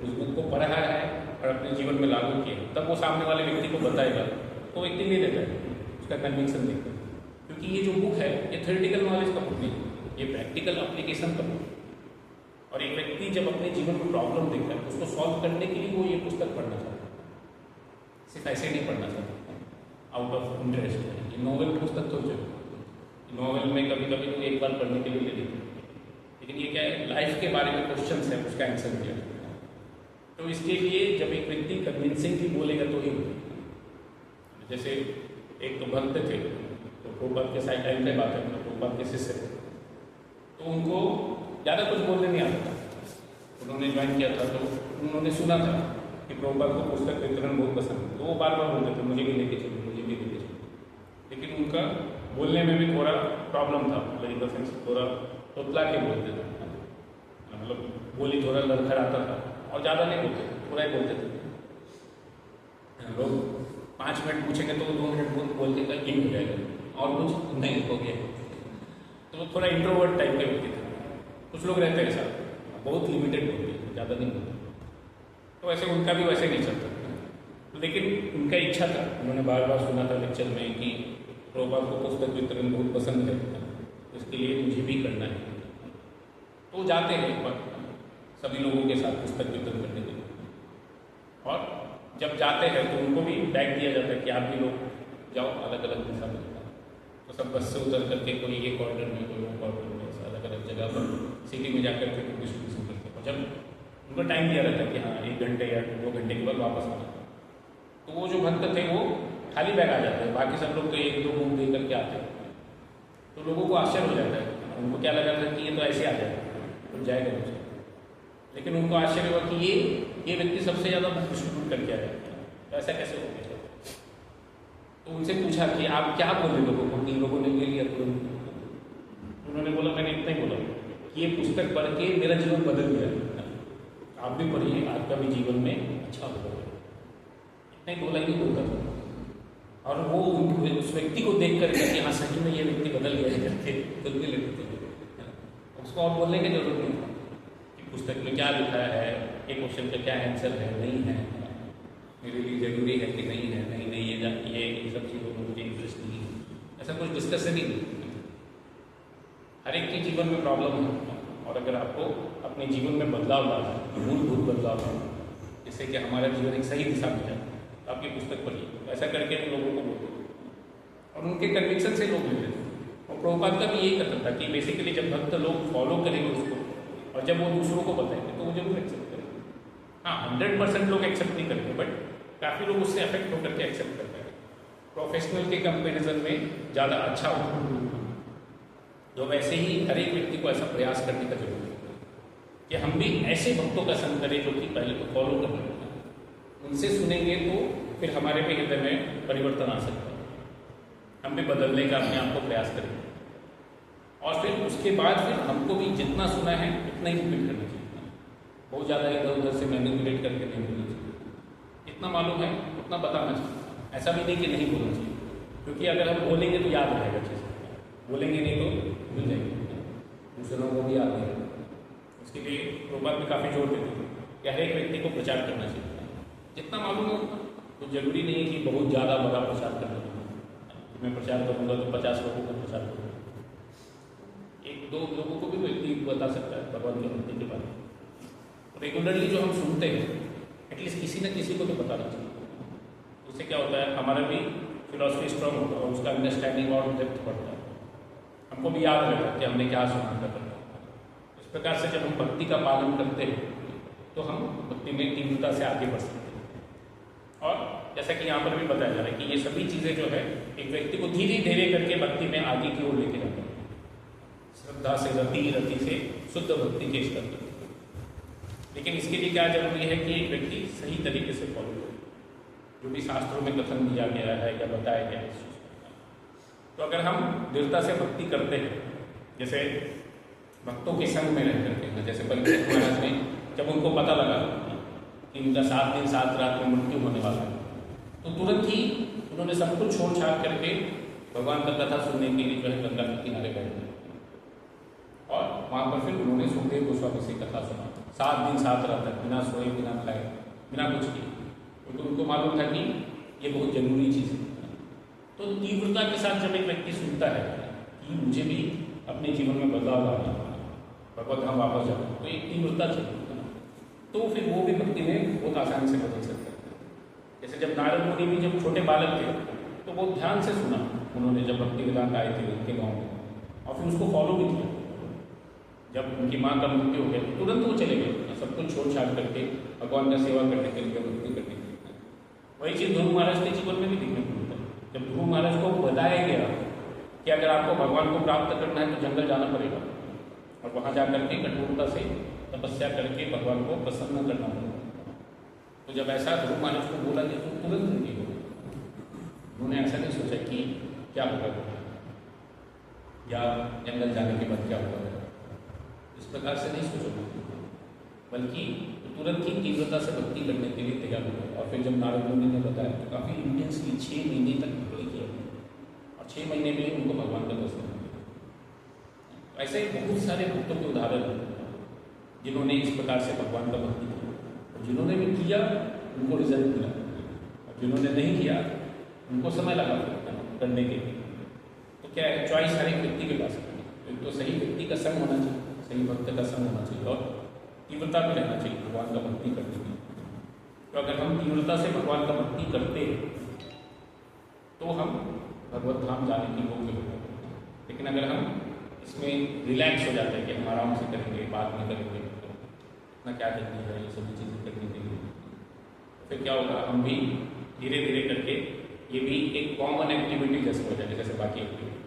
उस बुक को पढ़ा है और अपने जीवन में लागू किया, तब वो सामने वाले व्यक्ति को बताएगा तो व्यक्ति ले लेता है, उसका कन्विक्शन देखता है। क्योंकि ये जो बुक है ये थ्योरेटिकल नॉलेज का बुक नहीं, ये प्रैक्टिकल एप्लीकेशन का बुक है। और एक व्यक्ति जब अपने जीवन में प्रॉब्लम देखता है उसको सॉल्व करने के लिए वो ये पुस्तक पढ़ना चाहता है, सिर्फ ऐसे नहीं पढ़ना चाहता आउट ऑफ इंटरेस्ट। ये नॉवल पुस्तक तो जो नॉवल में कभी कभी तो एक बार पढ़ने के लिए ले लेते, लेकिन ये क्या है, लाइफ के बारे में क्वेश्चन है, उसका आंसर दिया। तो इसके लिए जब एक व्यक्ति कन्विंसिंगली बोलेगा तो ही, जैसे एक तो भक्त थे, तो प्रभुपाद के साइड टाइम पे बात है, प्रभुपाद के शिष्य थे, तो उनको ज़्यादा कुछ बोलने नहीं आता था। उन्होंने ज्वाइन किया था तो उन्होंने सुना था कि प्रभुपाद को पुस्तक वितरण बहुत पसंद है, तो वो बार बार बोलते थे मुझे भी लेके चलो, मुझे भी लेके चलो। लेकिन उनका बोलने में भी थोड़ा प्रॉब्लम था, इन द सेंस थोड़ा तोतला के बोलते थे, मतलब बोली थोड़ा लड़खड़ाता था और ज़्यादा नहीं बोलते थे, थोड़ा ही बोलते थे। लोग 5 मिनट पूछेंगे तो 2 मिनट बोल के इन हो जाएगा और कुछ नहीं हो गया। तो थोड़ा इंट्रोवर्ट टाइप के व्यक्ति थे। कुछ लोग रहते हैं ऐसा, बहुत लिमिटेड बोलते हैं, ज़्यादा नहीं बोलते। तो वैसे उनका भी वैसे नहीं चलता, लेकिन उनका इच्छा था, उन्होंने बार बार सुना था लेक्चर में कि प्रभुपाद को पुस्तक वितरण बहुत पसंद है, इसके लिए मुझे भी करना है। तो जाते हैं एक बार सभी लोगों के साथ पुस्तक वितरण करने के लिए, और जब जाते हैं तो उनको भी बैग दिया जाता है कि आप भी लोग जाओ अलग अलग दिशा में। तो सब बस से उतर करके कोई ये कॉर्नर में, कोई वो कॉर्नर में, अलग अलग जगह पर सिटी में जाकर के डिस्ट्रीब्यूशन करते हैं। जब उनको टाइम दिया रहता है कि हाँ 1 घंटे या 2 घंटे के बाद वापस आना, तो वो जो भक्त थे वो खाली बैग आ जाते हैं, बाकी सब लोग तो 1-2 बुक दे करके आते हैं। तो लोगों को आश्चर्य हो जाता है, उनको क्या लगा था कि ये तो ऐसे आ जाएगा, तो जाएगा मुझे। लेकिन उनको आश्चर्य हुआ कि ये व्यक्ति सबसे ज़्यादा बुक डिस्ट्रीब्यूट करके आया, तो ऐसा कैसे हो गया। तो उनसे पूछा कि आप क्या बोले लोगों को कि लोगों ने ले लिया तुरंत। उन्होंने बोला मैंने इतना ही बोला कि ये पुस्तक पढ़ के मेरा जीवन बदल गया, आप भी पढ़िए, आपका भी जीवन में अच्छा होगा। इतना ही बोला ही बोलता था, और वो उस व्यक्ति को देख कर कि हाँ सही में ये व्यक्ति बदल गया है करके खुद भी लेते थे। उसको और बोलने की जरूरत नहीं था कि पुस्तक में क्या लिखा है, एक क्वेश्चन का क्या आंसर है, नहीं है, मेरे लिए जरूरी है कि नहीं है, नहीं ये सब चीज़ों में मुझे इंटरेस्ट नहीं है, ऐसा कुछ डिस्कशन ही नहीं। हर एक के जीवन में प्रॉब्लम है, और अगर आपको अपने जीवन में बदलाव लाना है, मूलभूत बदलाव लाना, जिससे कि हमारा जीवन एक सही दिशा में जाए, आपकी पुस्तक पढ़िए, ऐसा करके हम लोगों को बोलते थे और उनके कन्विक्शन से लोग लेते थे। और प्रभुपाद का भी यही कथन था कि बेसिकली जब भक्त लोग फॉलो करेंगे उसको और जब वो दूसरों को बताएंगे तो वो जरूर एक्सेप्ट करेंगे। हाँ, 100% लोग एक्सेप्ट नहीं करेंगे, बट काफ़ी लोग उससे अफेक्ट होकर के एक्सेप्ट करते हैं। प्रोफेशनल के कंपेरिजन में ज़्यादा अच्छा होगा। तो वैसे ही हर एक व्यक्ति को ऐसा प्रयास करने का जरूरत है कि हम भी ऐसे भक्तों का संग करें जो कि पहले तो फॉलो कर रहे हैं। उनसे सुनेंगे तो फिर हमारे भी हृदय में परिवर्तन आ सकता है, हम भी बदलने का अपने आप को प्रयास करेंगे और फिर उसके बाद फिर हमको भी जितना सुना है उतना ही रिपीट करना चाहिए। बहुत ज़्यादा इधर उधर से मैनिपुलेट करके नहीं बोलना चाहिए। जितना मालूम है उतना बताना चाहिए। ऐसा भी नहीं कि नहीं बोलना चाहिए, क्योंकि अगर हम बोलेंगे तो याद रहेगा चीज़, बोलेंगे नहीं तो भूल जाएंगे, दूसरों को भी याद नहीं। उसके लिए प्रभुपाद में काफ़ी जोर देते थे कि हर एक व्यक्ति को प्रचार करना चाहिए, जितना मालूम हो। तो जरूरी नहीं है कि बहुत ज़्यादा बड़ा प्रचार करना चाहिए। मैं प्रचार करूँगा तो 50 लोगों को प्रचार करूँगा, 1-2 लोगों को भी व्यक्ति बता सकता है भगवान के भक्ति के बारे में। रेगुलरली जो हम सुनते हैं एटलीस्ट किसी न किसी को तो बताना चाहिए। उससे क्या होता है, हमारा भी फिलॉसफी स्ट्रांग होता है और उसका अंडरस्टैंडिंग और डेप्थ बढ़ता है। हमको भी याद रहता है कि हमने क्या सुना था। इस प्रकार से जब हम भक्ति का पालन करते हैं तो हम भक्ति में तीव्रता से आगे बढ़ सकते हैं। और जैसा कि यहाँ पर भी बताया जा रहा है कि ये सभी चीज़ें जो है एक व्यक्ति को धीरे धीरे करके भक्ति में आगे की ओर लेके जाते हैं, श्रद्धा से रति, रति से शुद्ध भक्ति के स्तर तक। लेकिन इसके लिए क्या जरूरी है कि एक व्यक्ति सही तरीके से फॉलो करे जो भी शास्त्रों में कथन दिया गया है या बताया गया है। तो अगर हम दृढ़ता से भक्ति करते हैं, जैसे भक्तों के संग में रह करके, जैसे परीक्षित महाराज ने जब उनको पता लगा कि उनका 7 दिन 7 रात में मृत्यु होने वाला है, तो तुरंत ही उन्होंने सब कुछ छोड़ छाड़ करके भगवान का कथा सुनने के लिए जो है गंगा के किनारे बैठ गए और वहाँ पर फिर उन्होंने सुखदेव गोस्वामी से कथा सुना 7 दिन 7 रात तक, बिना सोए, बिना खाए, बिना कुछ किए, क्योंकि उनको मालूम था कि ये बहुत जरूरी चीज़ है। तो तीव्रता के साथ जब एक व्यक्ति सुनता है कि मुझे भी अपने जीवन में बदलाव लाना, भगवत धाम वापस जाना, तो एक तीव्रता चाहिए, तो फिर वो भी भक्ति में बहुत आसानी से बदल सकता है। जैसे जब नारद मुनि भी जब छोटे बालक थे तो बहुत ध्यान से सुना उन्होंने, जब भक्ति वेदांत आए थे उनके गाँव में, और फिर उसको फॉलो भी किया। जब उनकी माँ का मृत्यु हो गया तो तुरंत वो चले गए, सब कुछ छोड़ छाड़ करके भगवान का सेवा करने के लिए, भक्ति करने के लिए। वही चीज़ ध्रुव महाराज के जीवन में भी देखने को मिलता है। जब ध्रुव महाराज को बताया गया कि अगर आपको भगवान को प्राप्त करना है तो जंगल जाना पड़ेगा और वहाँ जा करके कठोरता से तपस्या करके भगवान को प्रसन्न करना पड़ेगा, तो जब ऐसा ध्रुव महाराज को बोला कि तो तुरंत उनकी हो, उन्होंने ऐसा नहीं सोचा कि क्या होगा या जंगल जाने के बाद क्या होगा, इस प्रकार से नहीं सोचा, बल्कि तुरंत ही तीव्रता से भक्ति करने के लिए तैयार हो गए। और फिर जब नारद मुनि ने बताया तो काफ़ी इंटेंसली 6 महीने तक भक्ति किया और 6 महीने में उनको भगवान का दर्शन मिला। ऐसे बहुत सारे भक्तों के उदाहरण हैं जिन्होंने इस प्रकार से भगवान का भक्ति किया, और जिन्होंने भी किया उनको रिजल्ट मिला, और जिन्होंने नहीं किया उनको समय लगा करने के लिए। तो क्या है, चॉइस हर एक व्यक्ति के पास है। तो सही व्यक्ति का संग होना चाहिए, सही भक्त का संग होना चाहिए और तीव्रता में रहना चाहिए भगवान का भक्ति करने के लिए। तो अगर हम तीव्रता से भगवान का भक्ति करते हैं तो हम भगवत धाम जाने की योग्य हो जाते हैं। लेकिन अगर हम इसमें रिलैक्स हो जाते हैं कि हम आराम से करेंगे, बाद में करेंगे, इतना क्या जल्दी है ये सभी चीज़ें करने के लिए, फिर क्या होगा, हम भी धीरे धीरे करके ये भी एक कॉमन एक्टिविटी जैसे हो जाएगी जैसे बाकी एक्टिविटी।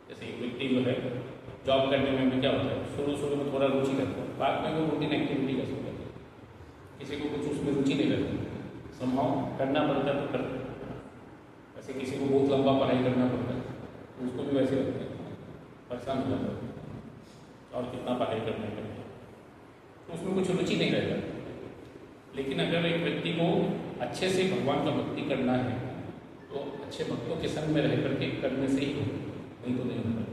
जैसे एक व्यक्ति जो है जॉब करने में भी क्या होता है, शुरू में थोड़ा रुचि रहता है, बाद में वो रूटीन एक्टिविटी जैसे हो जाती है। किसी को कुछ उसमें रुचि नहीं रहती, संभव करना पड़ता है तो करते हैं। वैसे किसी को बहुत लंबा पढ़ाई करना पड़ता है तो उसको भी वैसे लगता है, परेशान हो जाता है और कितना पढ़ाई करने में, तो उसमें कुछ रुचि नहीं रह जाती। लेकिन अगर एक व्यक्ति को अच्छे से भगवान का भक्ति करना है तो अच्छे भक्तों के संग में रह करके करने से ही होगा, नहीं तो नहीं होगा।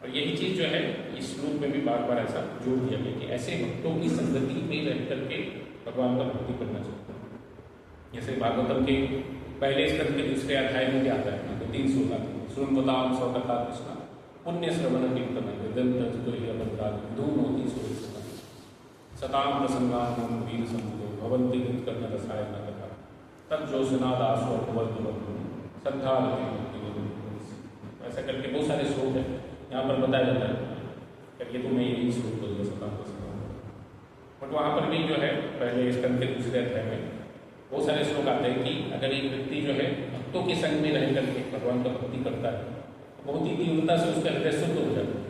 और यही चीज़ जो है इस श्लोक में भी बार बार ऐसा जोड़ दिया गया कि ऐसे भक्तों की संगति में रह करके भगवान का भक्ति करना चाहिए। जैसे भागवतम के पहले स्कंद के दूसरे अध्याय में क्या आता है, तो 316 श्रृणवताम स्वकथा कृष्ण पुण्य श्रवण कीर्तन धूमोती सताम प्रसंगान वीर समुद्रो भवंती कर्ण रसायन कथा तब ज्योत्सना दास श्रद्धा ऐसा करके बहुत सारे श्लोक हैं यहाँ पर बताया जाता है। करके तो मैं यही श्लोक बोल सकता हूँ, बट वहाँ पर भी जो है पहले स्कंद के दूसरे अध्याय में बहुत सारे श्लोक आते हैं कि अगर एक व्यक्ति जो है भक्तों के संग में रह करके भगवान का भक्ति करता है तो बहुत ही तीव्रता से उसका हृदय शुद्ध हो जाता है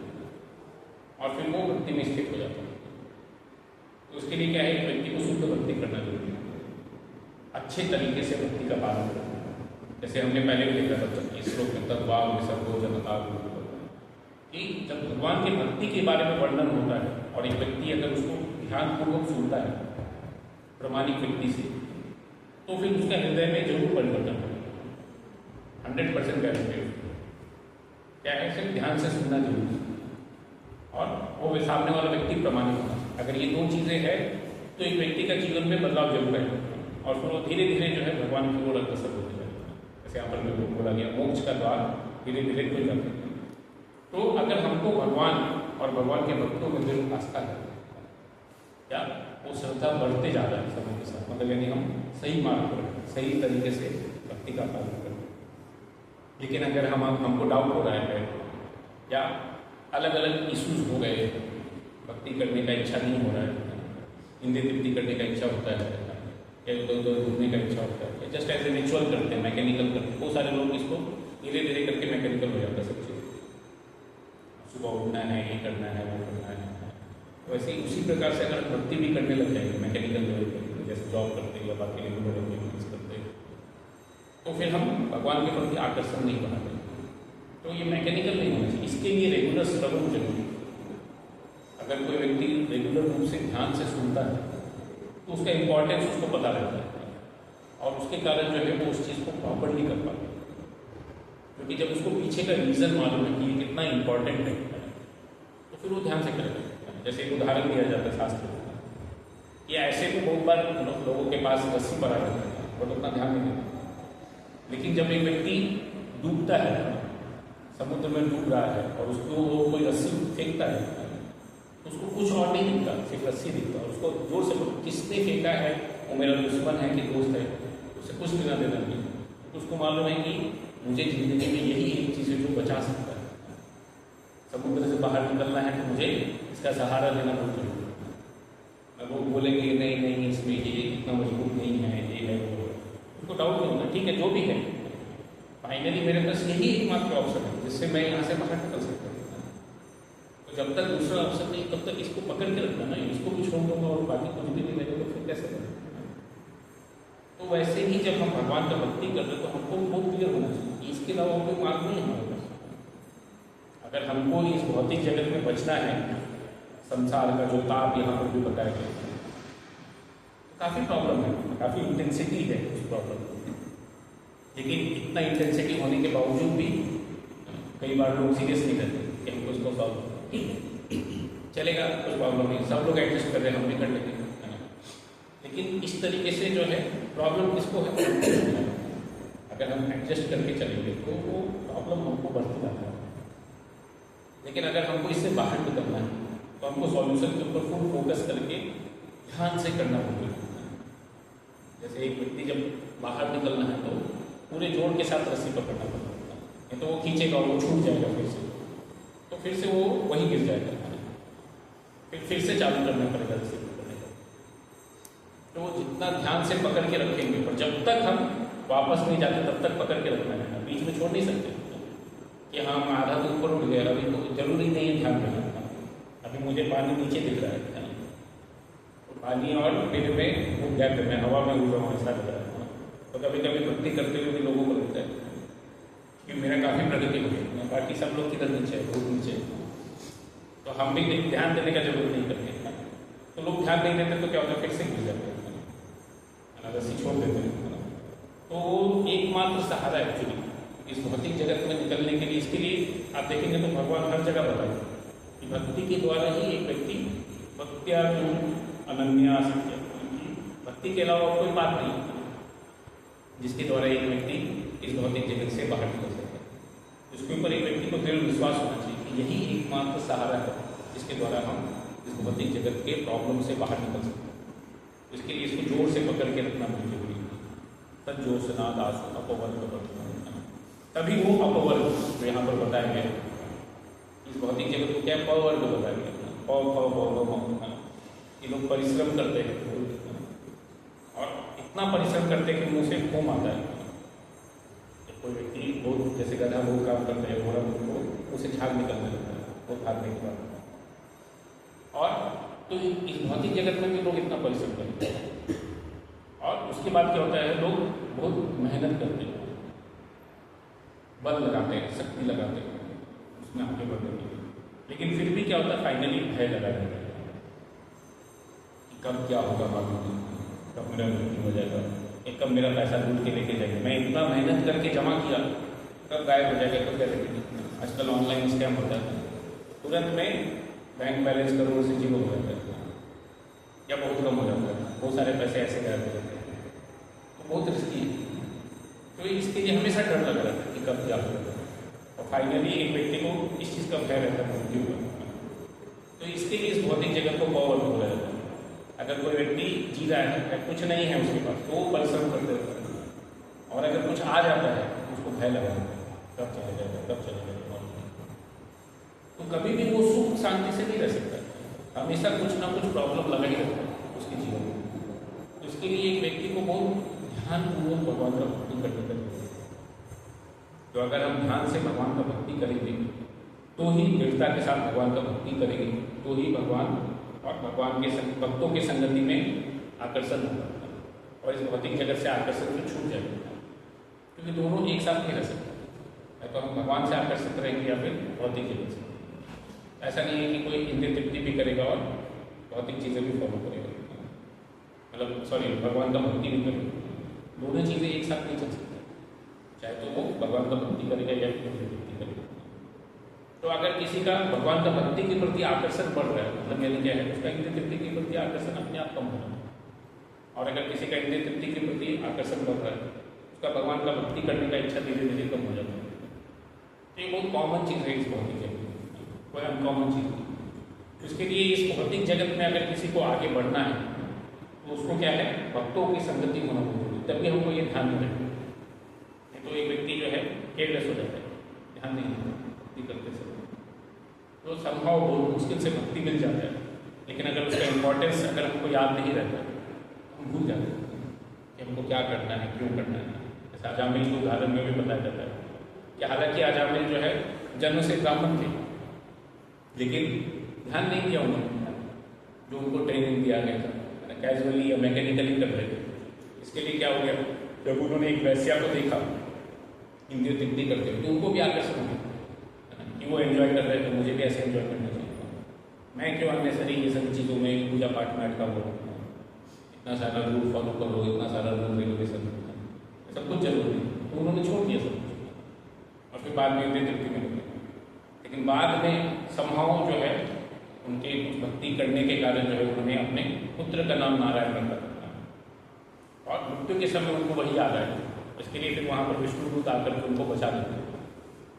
और फिर वो भक्ति में स्थित हो जाता है। तो उसके लिए क्या है, एक व्यक्ति को शुद्ध भक्ति करना जरूरी है, अच्छे तरीके से भक्ति का पालन करना। जैसे हमने पहले भी देखा था इस श्लोक में तद्भाव सबको जनता कि जब भगवान के भक्ति के बारे में वर्णन होता है और एक व्यक्ति अगर उसको ध्यानपूर्वक सुनता है प्रामाणिक व्यक्ति से, तो फिर उसका हृदय में जरूर परिवर्तन होगा, 100% गारंटेड। क्या है, सिर्फ ध्यान से सुनना जरूरी और वो सामने वाला व्यक्ति प्रामाणिक होगा। अगर ये दो चीज़ें हैं तो एक व्यक्ति का जीवन में बदलाव जरूर है और फिर वो धीरे धीरे जो है भगवान की ओर अग्रसर होते जाते हैं। जैसे यहाँ पर बोला गया मोक्ष का द्वार धीरे धीरे खुल जाते हैं। तो अगर हमको भगवान और भगवान के भक्तों में दृढ़ आस्था है, क्या वो श्रद्धा बढ़ते जा रहा है समय के साथ, मतलब यानी हम सही मार्ग पर सही तरीके से भक्ति का पालन करें। लेकिन अगर हमको डाउट हो रहा है या अलग अलग इश्यूज हो गए, भक्ति करने का इच्छा नहीं हो रहा है, हिंदी तृप्ति करने का इच्छा होता है या इधर घूमने का इच्छा होता है, जस्ट एज ए रिचुअल करते हैं, मैकेनिकल करते हैं, बहुत सारे लोग इसको धीरे धीरे करके मैकेनिकल हो जाता है सब चीज़। सुबह उठना है, ये करना है, वो करना है, वैसे ही उसी प्रकार से अगर भक्ति भी करने लग जाएंगे मैकेनिकल लेवल पर, जैसे जॉब करते हैं या बाकी लेवल करते हैं, तो फिर हम भगवान के प्रति आकर्षण नहीं बनाते। तो ये मैकेनिकल नहीं होना चाहिए, इसके लिए रेगुलर श्रवण जरूरी है। अगर कोई व्यक्ति रेगुलर रूप से ध्यान से सुनता है तो उसका इम्पोर्टेंस उसको पता रहता है और उसके कारण जो है वो उस चीज़ को प्रॉपरली कर पाता है। क्योंकि जब उसको पीछे का रीज़न मालूम है कि ये कितना इम्पोर्टेंट है तो फिर वो ध्यान से करेगा। जैसे एक उदाहरण दिया जाता है शास्त्र में कि ऐसे तो बहुत बार लोगों के पास रस्सी पड़ा रहता है बट उतना ध्यान नहीं देता, लेकिन जब एक व्यक्ति डूबता है, समुद्र में डूब रहा है और उसको वो कोई रस्सी फेंकता है तो उसको कुछ और नहीं दिखता, सिर्फ रस्सी दिखता है। उसको जोर से किसने फेंका है, वो मेरा दुश्मन है कि दोस्त है, उससे कुछ लेना देना नहीं। उसको मालूम है कि मुझे जिंदगी में यही एक चीज़ है जो बचा सकता है, समुद्र से बाहर निकलना है तो मुझे इसका सहारा लेना बहुत जरूरी है। अब वो बोलेंगे नहीं नहीं इसमें ये इतना मजबूत नहीं है, ये है वो, उनको डाउट नहीं होगा, ठीक है जो भी है, फाइनली मेरे पास यही एकमात्र ऑप्शन है जिससे मैं यहाँ से बाहर निकल सकता हूँ। तो जब तक दूसरा ऑप्शन नहीं तब तक इसको पकड़ के रखना ना, इसको भी छोड़ दूंगा और बाकी कुछ भी नहीं लगेगा तो फिर कैसे करें। तो वैसे ही जब हम भगवान का भक्ति कर रहे तो हमको बहुत क्लियर होना चाहिए, इसके अलावा कोई मार्ग नहीं है हमारे पास। अगर हमको इस भौतिक जगत में बचना है, संसार का जो ताप यहाँ पर भी बताया गया है, तो काफ़ी प्रॉब्लम है, काफ़ी इंटेंसिटी है उस प्रॉब्लम में। लेकिन इतना इंटेंसिटी होने के बावजूद भी कई बार लोग सीरियस नहीं करते कि हमको इसको सॉल्व चलेगा, कुछ प्रॉब्लम नहीं, सब लोग एडजस्ट कर रहे हैं, हम भी कर लेंगे। लेकिन इस तरीके से जो है प्रॉब्लम किसको है, अगर हम एडजस्ट करके चलेंगे तो वो प्रॉब्लम हमको बढ़ती जाता है। लेकिन अगर हमको इससे बाहर निकलना है तो हमको सॉल्यूशन के ऊपर फुल फोकस करके ध्यान से करना होगा। जैसे एक व्यक्ति जब बाहर निकलना है तो पूरे जोड़ के साथ रस्सी पकड़ना पड़ता है, नहीं तो वो खींचेगा और वो छूट जाएगा फिर से वो वहीं गिर जाएगा, फिर से चालू करना पड़ेगा रस्सी पकड़ने का। तो वो जितना ध्यान से पकड़ के रखेंगे, पर जब तक हम वापस नहीं जाते तब तक पकड़ के रखना है, बीच में छोड़ नहीं सकते कि हाँ मैं आधा तो ऊपर उठ गया, अभी तो जरूरी नहीं है ध्यान देना, अभी मुझे पानी नीचे दिख रहा है, तो पानी और मेरे में वो गैप है, मैं हवा में उड़ रहा हूँ, ऐसा लग रहा है। तो कभी कभी भक्ति करते हुए भी लोगों को लगता है कि मेरा काफ़ी प्रगति हो गई, बाकी सब लोग किधर नीचे है, बहुत नीचे, तो हम भी ध्यान देने का जरूरत नहीं करते। तो लोग ध्यान नहीं देते तो क्या होता है, फिर से गिर जाते हैं, रस्सी छोड़ देते हैं। तो एकमात्र सहारा एक्चुअली इस भौतिक जगत में निकलने के लिए, इसके लिए आप देखेंगे तो भगवान हर जगह बताए कि भक्ति के द्वारा ही एक व्यक्ति भक्त्या अनन्या सत्य, भक्ति के अलावा कोई बात नहीं जिसके द्वारा एक व्यक्ति इस भौतिक जगत से बाहर निकल सकता है। इसके ऊपर एक व्यक्ति को दृढ़ विश्वास होना चाहिए कि यही एकमात्र सहारा है जिसके द्वारा हम इस भौतिक जगत के प्रॉब्लम से बाहर निकल सकते हैं। इसके लिए इसको जोर से पकड़ के रखना बहुत जरूरी है। तज्जोत्स्ना दासो अपवर्ग, तभी वो अपवर्ग जो यहाँ पर बताया गया है, इस भौतिक जगत को क्या पवर्ग बताया गया, ये लोग परिश्रम करते हैं और इतना परिश्रम करते हैं कि मुँह से फोम आता है। जब कोई व्यक्ति बहुत जैसे गधा बहुत काम करते हैं, घोड़ा को उसे झाग निकलने लगता है वो भागने के बाद। और तो इस भौतिक जगत में भी लोग इतना परिश्रम करते हैं और उसके बाद क्या होता है, लोग बहुत मेहनत करते हैं, बल लगाते हैं, शक्ति लगाते हैं उसमें आगे बढ़ने के लिए। लेकिन फिर भी क्या होता है, फाइनली भय लगा रहता है कि कब क्या होगा मालूम नहीं, कब मेरा मृत्यु हो जाएगा, कब मेरा पैसा लूट के लेके जाएगा, मैं इतना मेहनत करके जमा किया कब गायब हो जाएगा, कब क्या लेके। आजकल ऑनलाइन स्कैम होता है, तुरंत में बैंक बैलेंस करोड़ से जीरो हो जाता है या बहुत कम हो जाता है, बहुत सारे पैसे ऐसे गायब हो जाते हैं, तो बहुत रिस्की है। तो इसके लिए हमेशा डर लग रहा था कि कब क्या होगा, और फाइनली एक व्यक्ति को इस चीज़ का भय रहता है मृत्यु का। तो इसके लिए इस भौतिक जगत को पवर्ग बोला जाता है। अगर कोई व्यक्ति जी रहा है, कुछ नहीं है उसके पास, तो वो परिश्रम करते रहता है, और अगर कुछ आ जाता है उसको भय लगा रहता है, कब चले जाएगा, कब चले जाएगा। तो कभी भी वो सुख शांति से नहीं रह सकता, हमेशा कुछ ना कुछ प्रॉब्लम लगा ही रहता है उसके जीवन में। तो इसके लिए एक व्यक्ति को बहुत ध्यानपूर्वक भगवान का भक्ति करने का जरूरत है। तो अगर हम ध्यान से भगवान का भक्ति करेंगे, तो ही दृढ़ता के साथ भगवान का भक्ति करेंगे, तो ही भगवान और भगवान के भक्तों की संगति में आकर्षण होगा, और इस भौतिक जगत से आकर्षण से छूट जाएगा। क्योंकि दोनों एक साथ नहीं रह सकते, या तो हम भगवान से आकर्षित रहेंगे या फिर भौतिक जगत से। ऐसा नहीं है कि कोई इंद्रिय तृप्ति भी करेगा और भौतिक चीज़ें भी फॉलो करेगा, मतलब सॉरी भगवान का भक्ति भी करेगा, दोनों चीज़ें एक साथ नहीं चल सकती, चाहे तो वो भगवान का भक्ति करेगा या फिर इंद्रिय तृप्ति करेगा। तो अगर किसी का भगवान का भक्ति के प्रति आकर्षण बढ़ रहा है, मतलब यानी क्या है, उसका इंद्रिय तृप्ति के प्रति आकर्षण अपने आप कम हो रहा है। और अगर किसी का इंद्रिय तृप्ति के प्रति आकर्षण बढ़ रहा है, उसका भगवान का भक्ति करने का इच्छा धीरे धीरे कम हो जाता है। तो ये बहुत कॉमन चीज़ है इस भौतिक जगत में, कोई अनकॉमन चीज़ नहीं। उसके लिए इस भौतिक जगत में अगर किसी को आगे बढ़ना है, तो उसको क्या है, भक्तों की संगति होना बहुत जरूरी, तभी हमको ये ध्यान में रखें। नहीं तो एक व्यक्ति जो है केयरलेस हो जाता है, ध्यान नहीं देता भक्ति करते समय, तो संभव बहुत मुश्किल से भक्ति मिल जाता है। लेकिन अगर उसका इम्पोर्टेंस अगर हमको याद नहीं रहता, तो हम भूल जाते हैं कि हमको क्या करना है, क्यों करना है। जैसे अजामिल के उदाहरण में भी बताया जाता है कि हालांकि अजामिल जो है जन्म से ब्राह्मण थे, लेकिन ध्यान नहीं दिया उन्होंने जो उनको ट्रेनिंग दिया गया था, कैजुअली या मैकेनिकली कर रहे थे। इसके लिए क्या हो गया, जब उन्होंने एक वैश्या को देखा इंद्रिय तृप्ति करते हुए, तो उनको भी आकर्षण हो गया कि वो एंजॉय कर रहे थे, मुझे भी ऐसे एंजॉय करना चाहिए, मैं क्यों अननेसरी ये सब चीज़ों में पूजा पाठ में अटका हुआ, इतना सारा रूल फॉलो करो, इतना सारा रूल रेगुलेशन, सब कुछ जरूरी है। तो उन्होंने छोड़ दिया सब कुछ और फिर बाद में इंद्रिय तृप्ति में। लेकिन बाद में संभव जो है उनके कुछ भक्ति करने के कारण जो है उन्होंने अपने पुत्र का नाम नारायण रखा, और मृत्यु के समय उनको वही याद आया। इसके लिए फिर वहाँ पर विष्णुदूत आकर के उनको बचा देते हैं,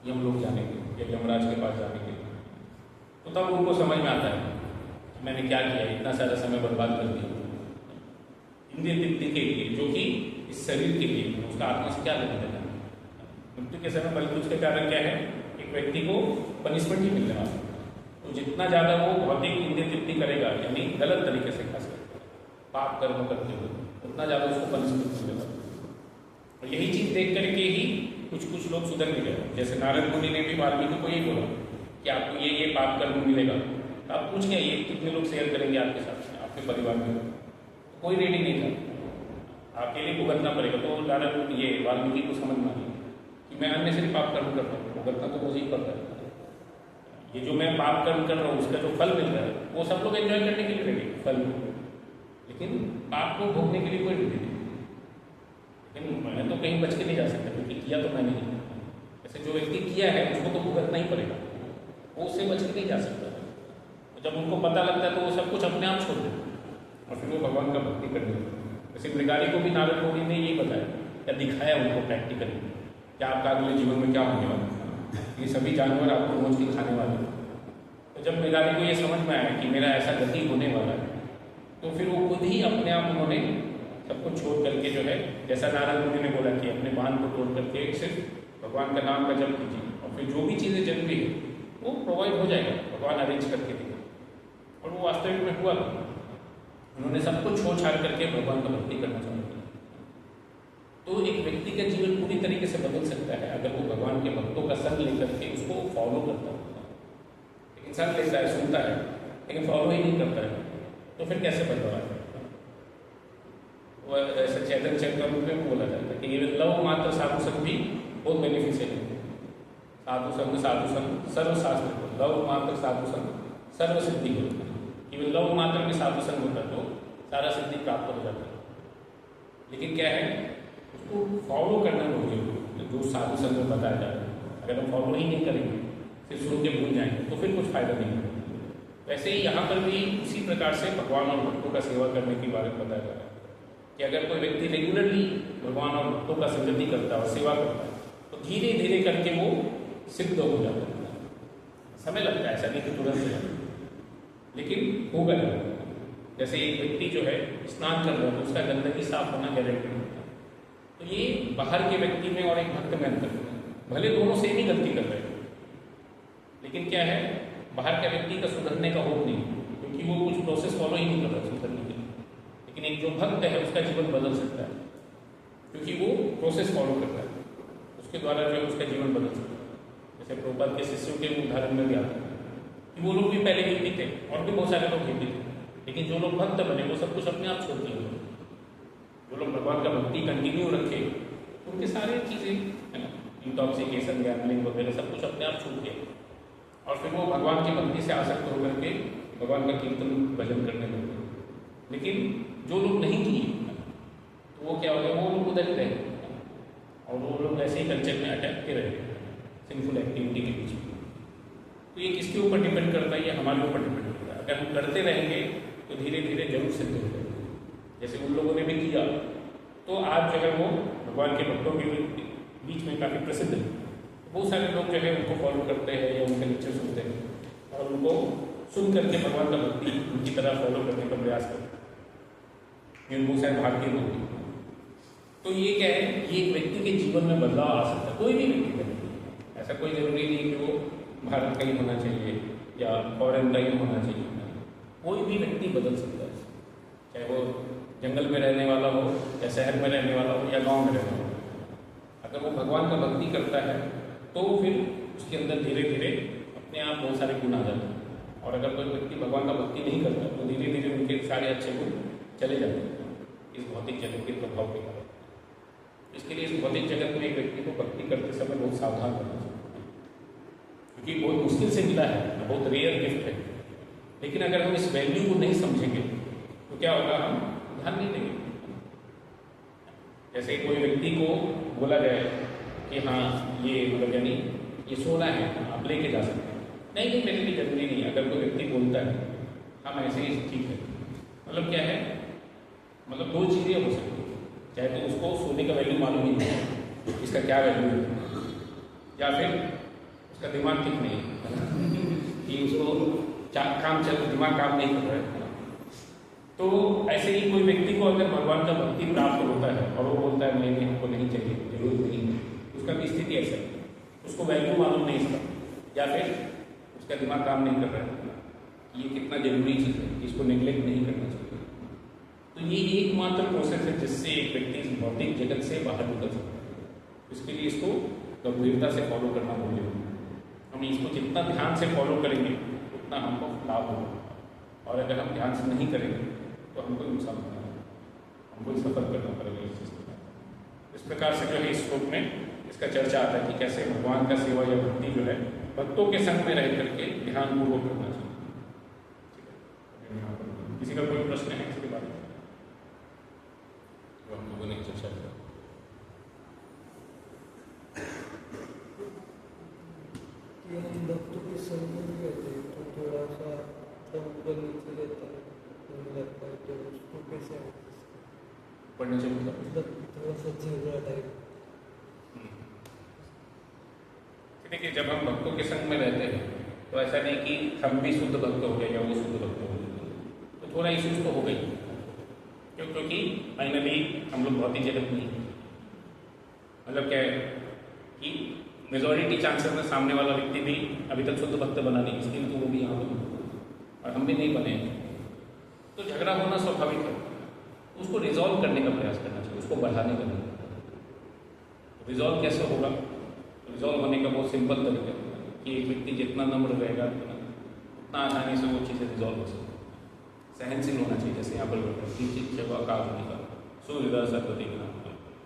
यम लोग जाने के या यमराज के पास जाने के लिए। तो तब उनको समझ में आता है कि मैंने क्या किया, इतना सारा समय बर्बाद कर दिया इंद्रिय तृप्ति के लिए, जो कि इस शरीर के लिए, उसका आत्मा से क्या लेना देना। मृत्यु के समय बल्कि उसके कारण क्या है, एक व्यक्ति को पनिशमेंट ही मिलने वाला। तो जितना ज़्यादा वो भौतिक इंद्रिय तृप्ति करेगा, यानी गलत तरीके से खास करके पाप कर्म करते हुए, उतना ज़्यादा उसको पनिशमेंट मिलेगा। और यही चीज़ देख करके ही कुछ कुछ लोग सुधर भी गए। जैसे नारद मुनि ने भी वाल्मीकि को यही बोला कि आपको ये पाप कर्म मिलेगा, तो आप पूछ के ये कितने लोग शेयर करेंगे आपके साथ, आपके परिवार में। तो कोई रेडी नहीं था, अकेले भुगतना पड़ेगा। तो नारद ये वाल्मीकि को समझ में आ गया कि मैं अन्य से पाप कर्म करता हूँ, भुगतना तो मुझे ही पड़ता है। ये जो मैं पाप कर्म कर रहा हूँ उसका जो फल मिल रहा है वो सब लोग एंजॉय करने के लिए रेडी फल, लेकिन पाप को भोगने के लिए कोई रेडी नहीं। लेकिन मैं तो कहीं बच के नहीं जा सकता, क्योंकि किया तो मैंने नहीं। ऐसे जो व्यक्ति किया है उसको तो भुगतना ही पड़ेगा, वो उससे बच के नहीं जा सकता। तो जब उनको पता लगता है तो वो सब कुछ अपने आप छोड़ देते और फिर वो भगवान का भक्ति करने लगते। जैसे मृगारी को भी नारद मुनि ने यही बताया या दिखाया उनको प्रैक्टिकली कि आपका अगले जीवन में क्या होने वाला है, ये सभी जानवर आपको रोज के खाने वाले हैं। तो जब मृगारी को ये समझ में आया कि मेरा ऐसा गति होने वाला है, तो फिर वो खुद ही अपने आप उन्होंने सब कुछ छोड़ करके जो है, जैसा नारद मुनि ने बोला कि अपने बांध को तोड़ करके सिर्फ भगवान का नाम का जप कीजिए, और फिर जो भी चीज़ें जरूरी है वो प्रोवाइड हो जाएगा, भगवान अरेंज करके देगा। और वो वास्तविक में हुआ। उन्होंने सब कुछ छोड़ छाड़ करके भगवान का भक्ति करना चालू किया। तो एक व्यक्ति का जीवन पूरी तरीके से बदल सकता है अगर वो भगवान के भक्तों का संग लेकर के उसको फॉलो करता है। लेकिन संग लेता है, सुनता है, लेकिन फॉलो ही नहीं करता है, तो फिर कैसे बदलाव आएगा? वह ऐसा चैतन्य चरितामृत में बोला जाता है कि ये लव मात्र साधु संग भी बहुत बेनिफिशियल है। साधु संग सर्वशास्त्र, लव मात्र साधु संग सर्व सिद्धि होता है। केवल लव मात्र में साधु संग होता तो सारा सिद्धि प्राप्त हो जाता है। लेकिन क्या है, उसको फॉलो करना बहुत जरूरी है। जो साधु संग में बताया जा रहा है, अगर हम फॉलो ही नहीं करेंगे, सिर्फ सुन के भूल जाएंगे, तो फिर कुछ फायदा नहीं होगा। वैसे ही यहाँ पर भी उसी प्रकार से भगवान और भक्तों का सेवा करने के बारे में बताया जा रहा है कि अगर कोई व्यक्ति रेगुलरली भगवान और भक्तों का संगति करता है और सेवा करता है, तो धीरे धीरे करके वो सिद्ध हो जाता है। समय लगता है, ऐसा नहीं कि तुरंत है, लेकिन होगा नहीं। जैसे एक व्यक्ति जो है स्नान कर रहा है तो उसका गंदगी साफ होना गारंटी होता है। तो ये बाहर के व्यक्ति में और एक भक्त में अंतर है। भले दोनों सेम ही गलती कर रहे हैं, लेकिन क्या है, बाहर का व्यक्ति का सुधरने का होप नहीं, क्योंकि वो कुछ प्रोसेस फॉलो ही नहीं कर रहा सुधरने के लिए। लेकिन एक जो भक्त है उसका जीवन बदल सकता है, क्योंकि वो प्रोसेस फॉलो करता है, उसके द्वारा जो है उसका जीवन बदल सकता है। जैसे प्रभुपाद के शिष्यों के उदाहरण में भी आता है कि वो लोग भी पहले हिंदी थे, और भी बहुत सारे लोग हिंदी थे, लेकिन जो लोग भक्त बने वो सब कुछ अपने आप छोड़ दिए। जो लोग भगवान का भक्ति कंटिन्यू रखे, उनके सारे चीज़ें है ना, इंटॉक्सिकेशन, गैम्बलिंग वगैरह सब कुछ अपने आप छूट गया, और फिर वो भगवान की भक्ति से आसक्त होकर के भगवान का कीर्तन भजन करने लगे। लेकिन जो लोग नहीं किए तो वो क्या हो गया, वो लोग उधर ही रहे, और वो लोग ऐसे ही कल्चर में अटैक के रहे सिंफुल एक्टिविटी के बीच में। तो ये किसके ऊपर डिपेंड करता है? ये हमारे ऊपर डिपेंड करता है। अगर हम करते रहेंगे तो धीरे धीरे जरूर सिद्ध हो जाएगा, जैसे उन लोगों ने भी किया। तो आज जो है वो भगवान के भक्तों के बीच में काफ़ी प्रसिद्ध है। बहुत सारे लोग जो है उनको फॉलो करते हैं या उनके लेक्चर सुनते हैं, और उनको सुन करके भगवान का भक्ति उनकी तरह फॉलो करने का प्रयास करते हैं। ये बहुत सारे भाग्य होते हैं। तो ये क्या है, ये एक व्यक्ति के जीवन में बदलाव आ सकता है, कोई भी व्यक्ति का। ऐसा कोई जरूरी नहीं कि वो भारत का ही होना चाहिए या फॉरेन का ही होना चाहिए। कोई भी व्यक्ति बदल सकता है, चाहे वो जंगल में रहने वाला हो या शहर में रहने वाला हो या गांव में रहने वाला हो। अगर वो भगवान का भक्ति करता है तो फिर उसके अंदर धीरे धीरे अपने आप बहुत सारे गुण आ जाते हैं। और अगर कोई व्यक्ति भगवान का भक्ति नहीं करता तो धीरे धीरे उनके सारे अच्छे गुण चले जाते हैं इस भौतिक जगत के प्रभाव के कारण। इसके लिए इस भौतिक जगत में एक व्यक्ति को भक्ति करते समय बहुत सावधान रहना चाहिए, क्योंकि बहुत मुश्किल से मिला है, बहुत रेयर गिफ्ट है। लेकिन अगर हम इस वैल्यू को नहीं समझेंगे तो क्या होगा, हम ध्यान नहीं देंगे। जैसे कोई व्यक्ति को बोला जाए कि हाँ ये मतलब यानी ये सोना है, आप लेके जा सकते हैं, नहीं ये मेरे लिए जरूरी नहीं है। अगर कोई व्यक्ति बोलता है हम ऐसे ही ठीक है, मतलब क्या है, मतलब दो चीज़ें हो सकती है। चाहे तो उसको सोने का वैल्यू मालूम ही नहीं है, इसका क्या वैल्यू है, या फिर उसका दिमाग ठीक नहीं है कि उसको दिमाग काम नहीं कर रहा है। तो ऐसे ही कोई व्यक्ति को अगर भगवान का भक्ति प्राप्त होता है और वो बोलता है नहीं हमको नहीं चाहिए, जरूरत नहीं है, उसका भी स्थिति ऐसा है, उसको वैल्यू मालूम नहीं इसका, या फिर उसका दिमाग काम नहीं कर रहा है कि ये कितना जरूरी चीज़ है, इसको निगलेक्ट नहीं करना चाहिए। तो ये एकमात्र प्रोसेस है जिससे एक व्यक्ति इस भौतिक जगत से बाहर निकल सकता है। इसके लिए इसको गंभीरता से फॉलो करना बहुत जरूरी है। हम इसको जितना ध्यान से फॉलो करेंगे उतना हमको लाभ होगा, और अगर हम ध्यान से नहीं करेंगे तो हमको नुकसान होगा, हमको सफर करना पड़ेगा इस चीज़ के साथ। इस प्रकार से जो है इस श्लोक में इसका चर्चा आता है कि कैसे भगवान का सेवा या भक्ति जो है भक्तों के संग में रह करके ध्यानपूर्वक करना चाहिए। किसी का कोई प्रश्न है इसके बारे में जो हम लोगों ने चर्चा किया? हम भक्तों के संग में रहते हैं तो थोड़ा सा ऊपर नीचे रहता है, लगता है, तो उसको कैसे पढ़ने से मतलब थोड़ा सा झगड़ा टाइप। देखिए, जब हम भक्तों के संग में रहते हैं तो ऐसा नहीं कि हम भी शुद्ध भक्त हो गए या वो शुद्ध भक्त हो गए, तो थोड़ा इश्यूज तो हो गई। क्योंकि फाइनली हम लोग भौतिक जगत में ही हैं। मतलब क्या है कि मेजॉरिटी चांसेस में सामने वाला व्यक्ति भी अभी तक शुद्ध भक्त बना नहीं, इसलिए तो वो भी यहाँ पर और हम भी नहीं बने हैं। तो झगड़ा होना स्वाभाविक है, उसको रिजॉल्व करने का प्रयास करना चाहिए, उसको बढ़ाने का नहीं। रिजॉल्व कैसे होगा? रिजॉल्व होने का बहुत सिंपल तरीका है कि एक व्यक्ति जितना नम्र रहेगा उतना आसानी से वो चीज़ें रिजॉल्व हो सकती है। सहनशील होना चाहिए, जैसे यहाँ पर जब आकाश नहीं का सूर्यदा सरस्वती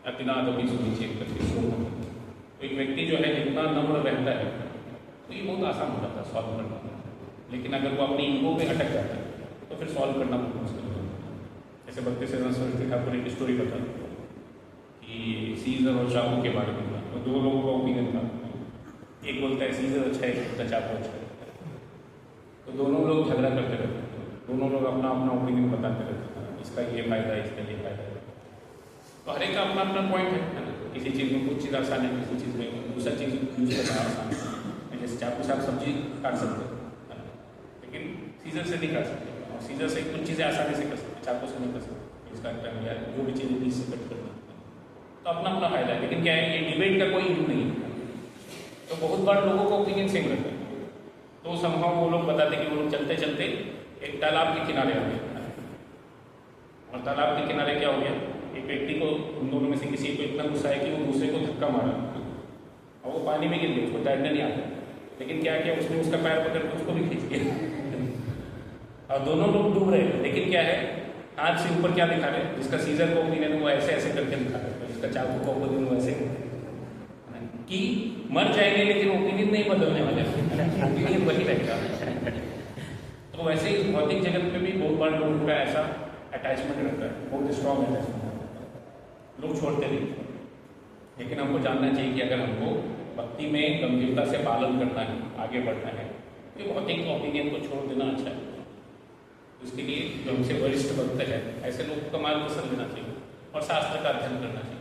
अतिनाथ अभी सुनीचे करके शोध। तो एक व्यक्ति जो है जितना नम्र रहता है तो ये बहुत आसान हो जाता है सॉल्व करना। लेकिन अगर वो अपनी ईगो पे अटक जाता है तो फिर सॉल्व करना बहुत मुश्किल हो जाता है। जैसे भक्ति सिद्धांत सरस्वती ठाकुर एक स्टोरी बता कि सीजर और चाकू के बारे में, तो दो लोगों का ओपिनियन था। एक बोलता है सीजर अच्छा है, एक बोलता है चाकू अच्छा है। तो दोनों लोग झगड़ा करते रहते हैं, दोनों लोग अपना अपना ओपिनियन बताते रहते हैं, इसका ये फायदा है, इसका ये फायदा है। तो हर एक का अपना अपना पॉइंट है ना। किसी चीज़ में कुछ चीज़ आसान है, किसी चीज़ में दूसरा चीज़ यूज करना आसान है। जैसे चाकू से आप सब्जी काट सकते हैं लेकिन सीजर से नहीं काट सकते, और सीजर से कुछ चीज़ें आसानी से कर सकते, चाकू से नहीं कर सकते। इसका टाइम या जो भी चीज़ें बीच से कट करना, तो अपना अपना फायदा है। लेकिन क्या है, ये डिबेट का कोई यूज नहीं है। तो बहुत बार लोगों का ओपिनियन सेम रहता है, तो संभव वो लोग बताते कि वो लोग चलते चलते एक तालाब के किनारे आ गए, और तालाब के किनारे क्या हो गया, एक व्यक्ति को उन दोनों में से किसी को इतना गुस्सा है कि वो दूसरे को धक्का मारा और वो पानी में गिर गया, उसको तैरने नहीं आता। लेकिन क्या किया उसने, उसका पैर पकड़ के उसको भी खींच दिया और दोनों लोग डूब रहे हैं। लेकिन क्या है, हाथ से ऊपर क्या दिखा रहे हैं, जिसका सीजर को ओपिनियन है वो ऐसे ऐसे करके दिखा रहे हैं, जिसका चाकू को ओपिनियन वो ऐसे कि मर जाएंगे लेकिन ओपिनियन नहीं बदलने वाले, ओपिनियन वही रहेगा। तो वैसे ही भौतिक जगत में भी बहुत बार लोगों का ऐसा अटैचमेंट रहता है, बहुत स्ट्रॉन्ग अटैचमेंट, लोग छोड़ते नहीं। लेकिन हमको जानना चाहिए कि अगर हमको भक्ति में गंभीरता से पालन करना है, आगे बढ़ना है, तो भौतिक ओपिनियन को छोड़ देना अच्छा है। उसके लिए जो हमसे वरिष्ठ भक्त है, ऐसे लोगों का मार्गदर्शन लेना चाहिए और शास्त्र का अध्ययन करना चाहिए।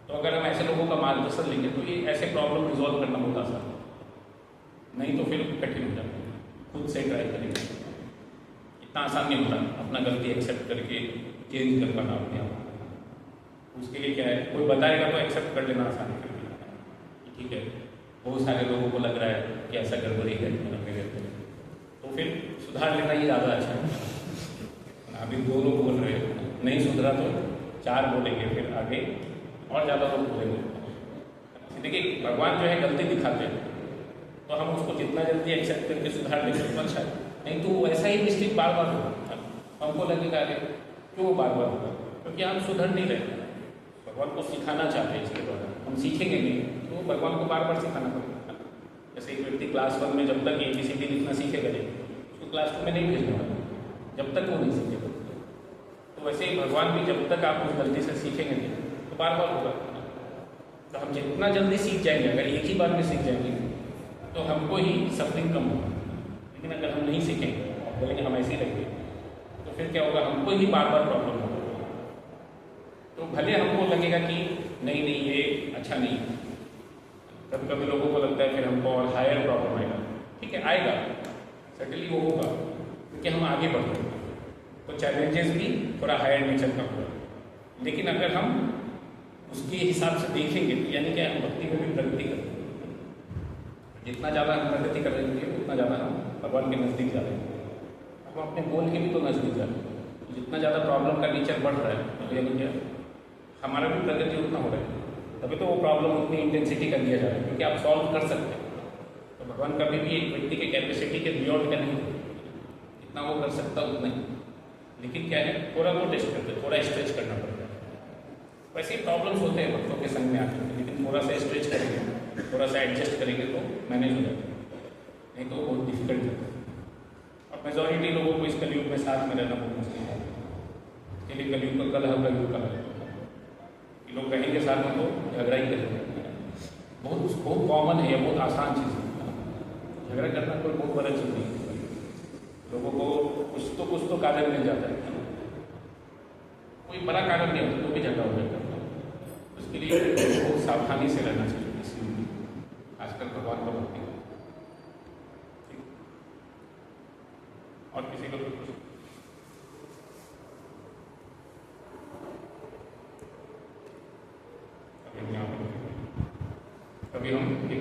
तो अगर हम ऐसे लोगों का मार्गदर्शन लेंगे तो ये ऐसे प्रॉब्लम रिजॉल्व करना बहुत आसान है, नहीं तो फिर कठिन हो जाता है। खुद से ट्राई करेंगे, इतना आसान नहीं होता अपना गलती एक्सेप्ट करके चेंज कर पाना अपने आप। उसके लिए क्या है, कोई बताएगा तो एक्सेप्ट कर लेना आसान है, ठीक है। बहुत सारे लोगों को लग रहा है कि ऐसा गड़बड़ी है मेरे, तो फिर सुधार लेना ये ज़्यादा अच्छा है। अभी दो लोग बोल रहे हैं, नहीं सुधरा तो चार बोलेंगे, फिर आगे और ज़्यादा लोग बोलेंगे। देखिए भगवान जो है गलती दिखाते हैं, तो हम उसको जितना जल्दी एक्सेप्ट करके सुधार लेंगे तो अच्छा है। नहीं तो वैसा ही मिस्टेक बार बार होगा, हमको लगेगा अरे क्यों बार बार होगा, क्योंकि हम सुधर नहीं रहे। भगवान को सिखाना चाहते हैं, इसके द्वारा हम सीखेंगे नहीं, तो भगवान को बार बार सिखाना पड़ेगा। जैसे एक व्यक्ति क्लास 1 में जब तक ABCD लिखना सीखेगा नहीं, उसको क्लास 2 में नहीं भेजना वाला, जब तक वो नहीं सीखेगा। तो वैसे ही भगवान भी जब तक आप उस गलती से सीखेंगे नहीं तो बार बार होगा। तो हम जितना जल्दी सीख जाएंगे, अगर एक ही बार में सीख जाएंगे तो हमको ही सफरिंग कम होगा। लेकिन अगर हम नहीं सीखेंगे, बोलेंगे हम ऐसे ही रहेंगे, तो फिर क्या होगा, हमको ही बार बार प्रॉब्लम होगा। तो भले हमको लगेगा कि नहीं नहीं ये अच्छा नहीं है, कभी कभी लोगों को लगता है फिर हमको और हायर प्रॉब्लम आएगा। ठीक है, आएगा, सर्टनली वो होगा, क्योंकि हम आगे बढ़ रहे हैं, तो चैलेंजेस भी थोड़ा हायर नेचर का होगा। लेकिन अगर हम उसके हिसाब से देखेंगे तो यानी क्या, हम भक्ति में भी प्रगति करेंगे। जितना ज़्यादा हम प्रगति करेंगे उतना ज़्यादा हम भगवान के नज़दीक जा रहे हैं, हम अपने गोल के भी तो नज़दीक जा रहे हैं। जितना ज़्यादा प्रॉब्लम का नेचर बढ़ रहा है, तो यानी क्या, हमारा भी प्रगति उतना हो रहा है। तभी तो वो प्रॉब्लम उतनी इंटेंसिटी का दिया जा रहा है, क्योंकि आप सॉल्व कर सकते हैं। तो भगवान कभी भी एक व्यक्ति के कैपेसिटी के बियॉन्ड का नहीं, जितना वो कर सकता उतना ही। लेकिन क्या है, थोड़ा वो टेस्ट करते हैं, थोड़ा स्ट्रेच करना पड़ता है। वैसे ही प्रॉब्लम्स होते हैं भक्तों के संग में आते हैं, लेकिन थोड़ा सा स्ट्रेच करेंगे, थोड़ा सा एडजस्ट करेंगे तो मैनेज हो जाता है, नहीं तो बहुत डिफिकल्ट होता है। और मेजॉरिटी लोगों को इस कलयुग में साथ में रहना बहुत मुश्किल है। इसके लिए कलयुग का कलह कलयुग का है, लोग रहेंगे साथ में तो झगड़ा ही करेंगे। बहुत कॉमन है, बहुत आसान चीज़ है। झगड़ा करना कोई बहुत बड़ा चीज़ नहीं है। लोगों को कुछ तो कारण मिल जाता है, कोई बड़ा कारण नहीं होता तो भी झगड़ा हो जाता है। उसके लिए बहुत सावधानी से रहना चाहिए किसी भी, खासकर भगवान का भक्ति। और किसी को भी हम एक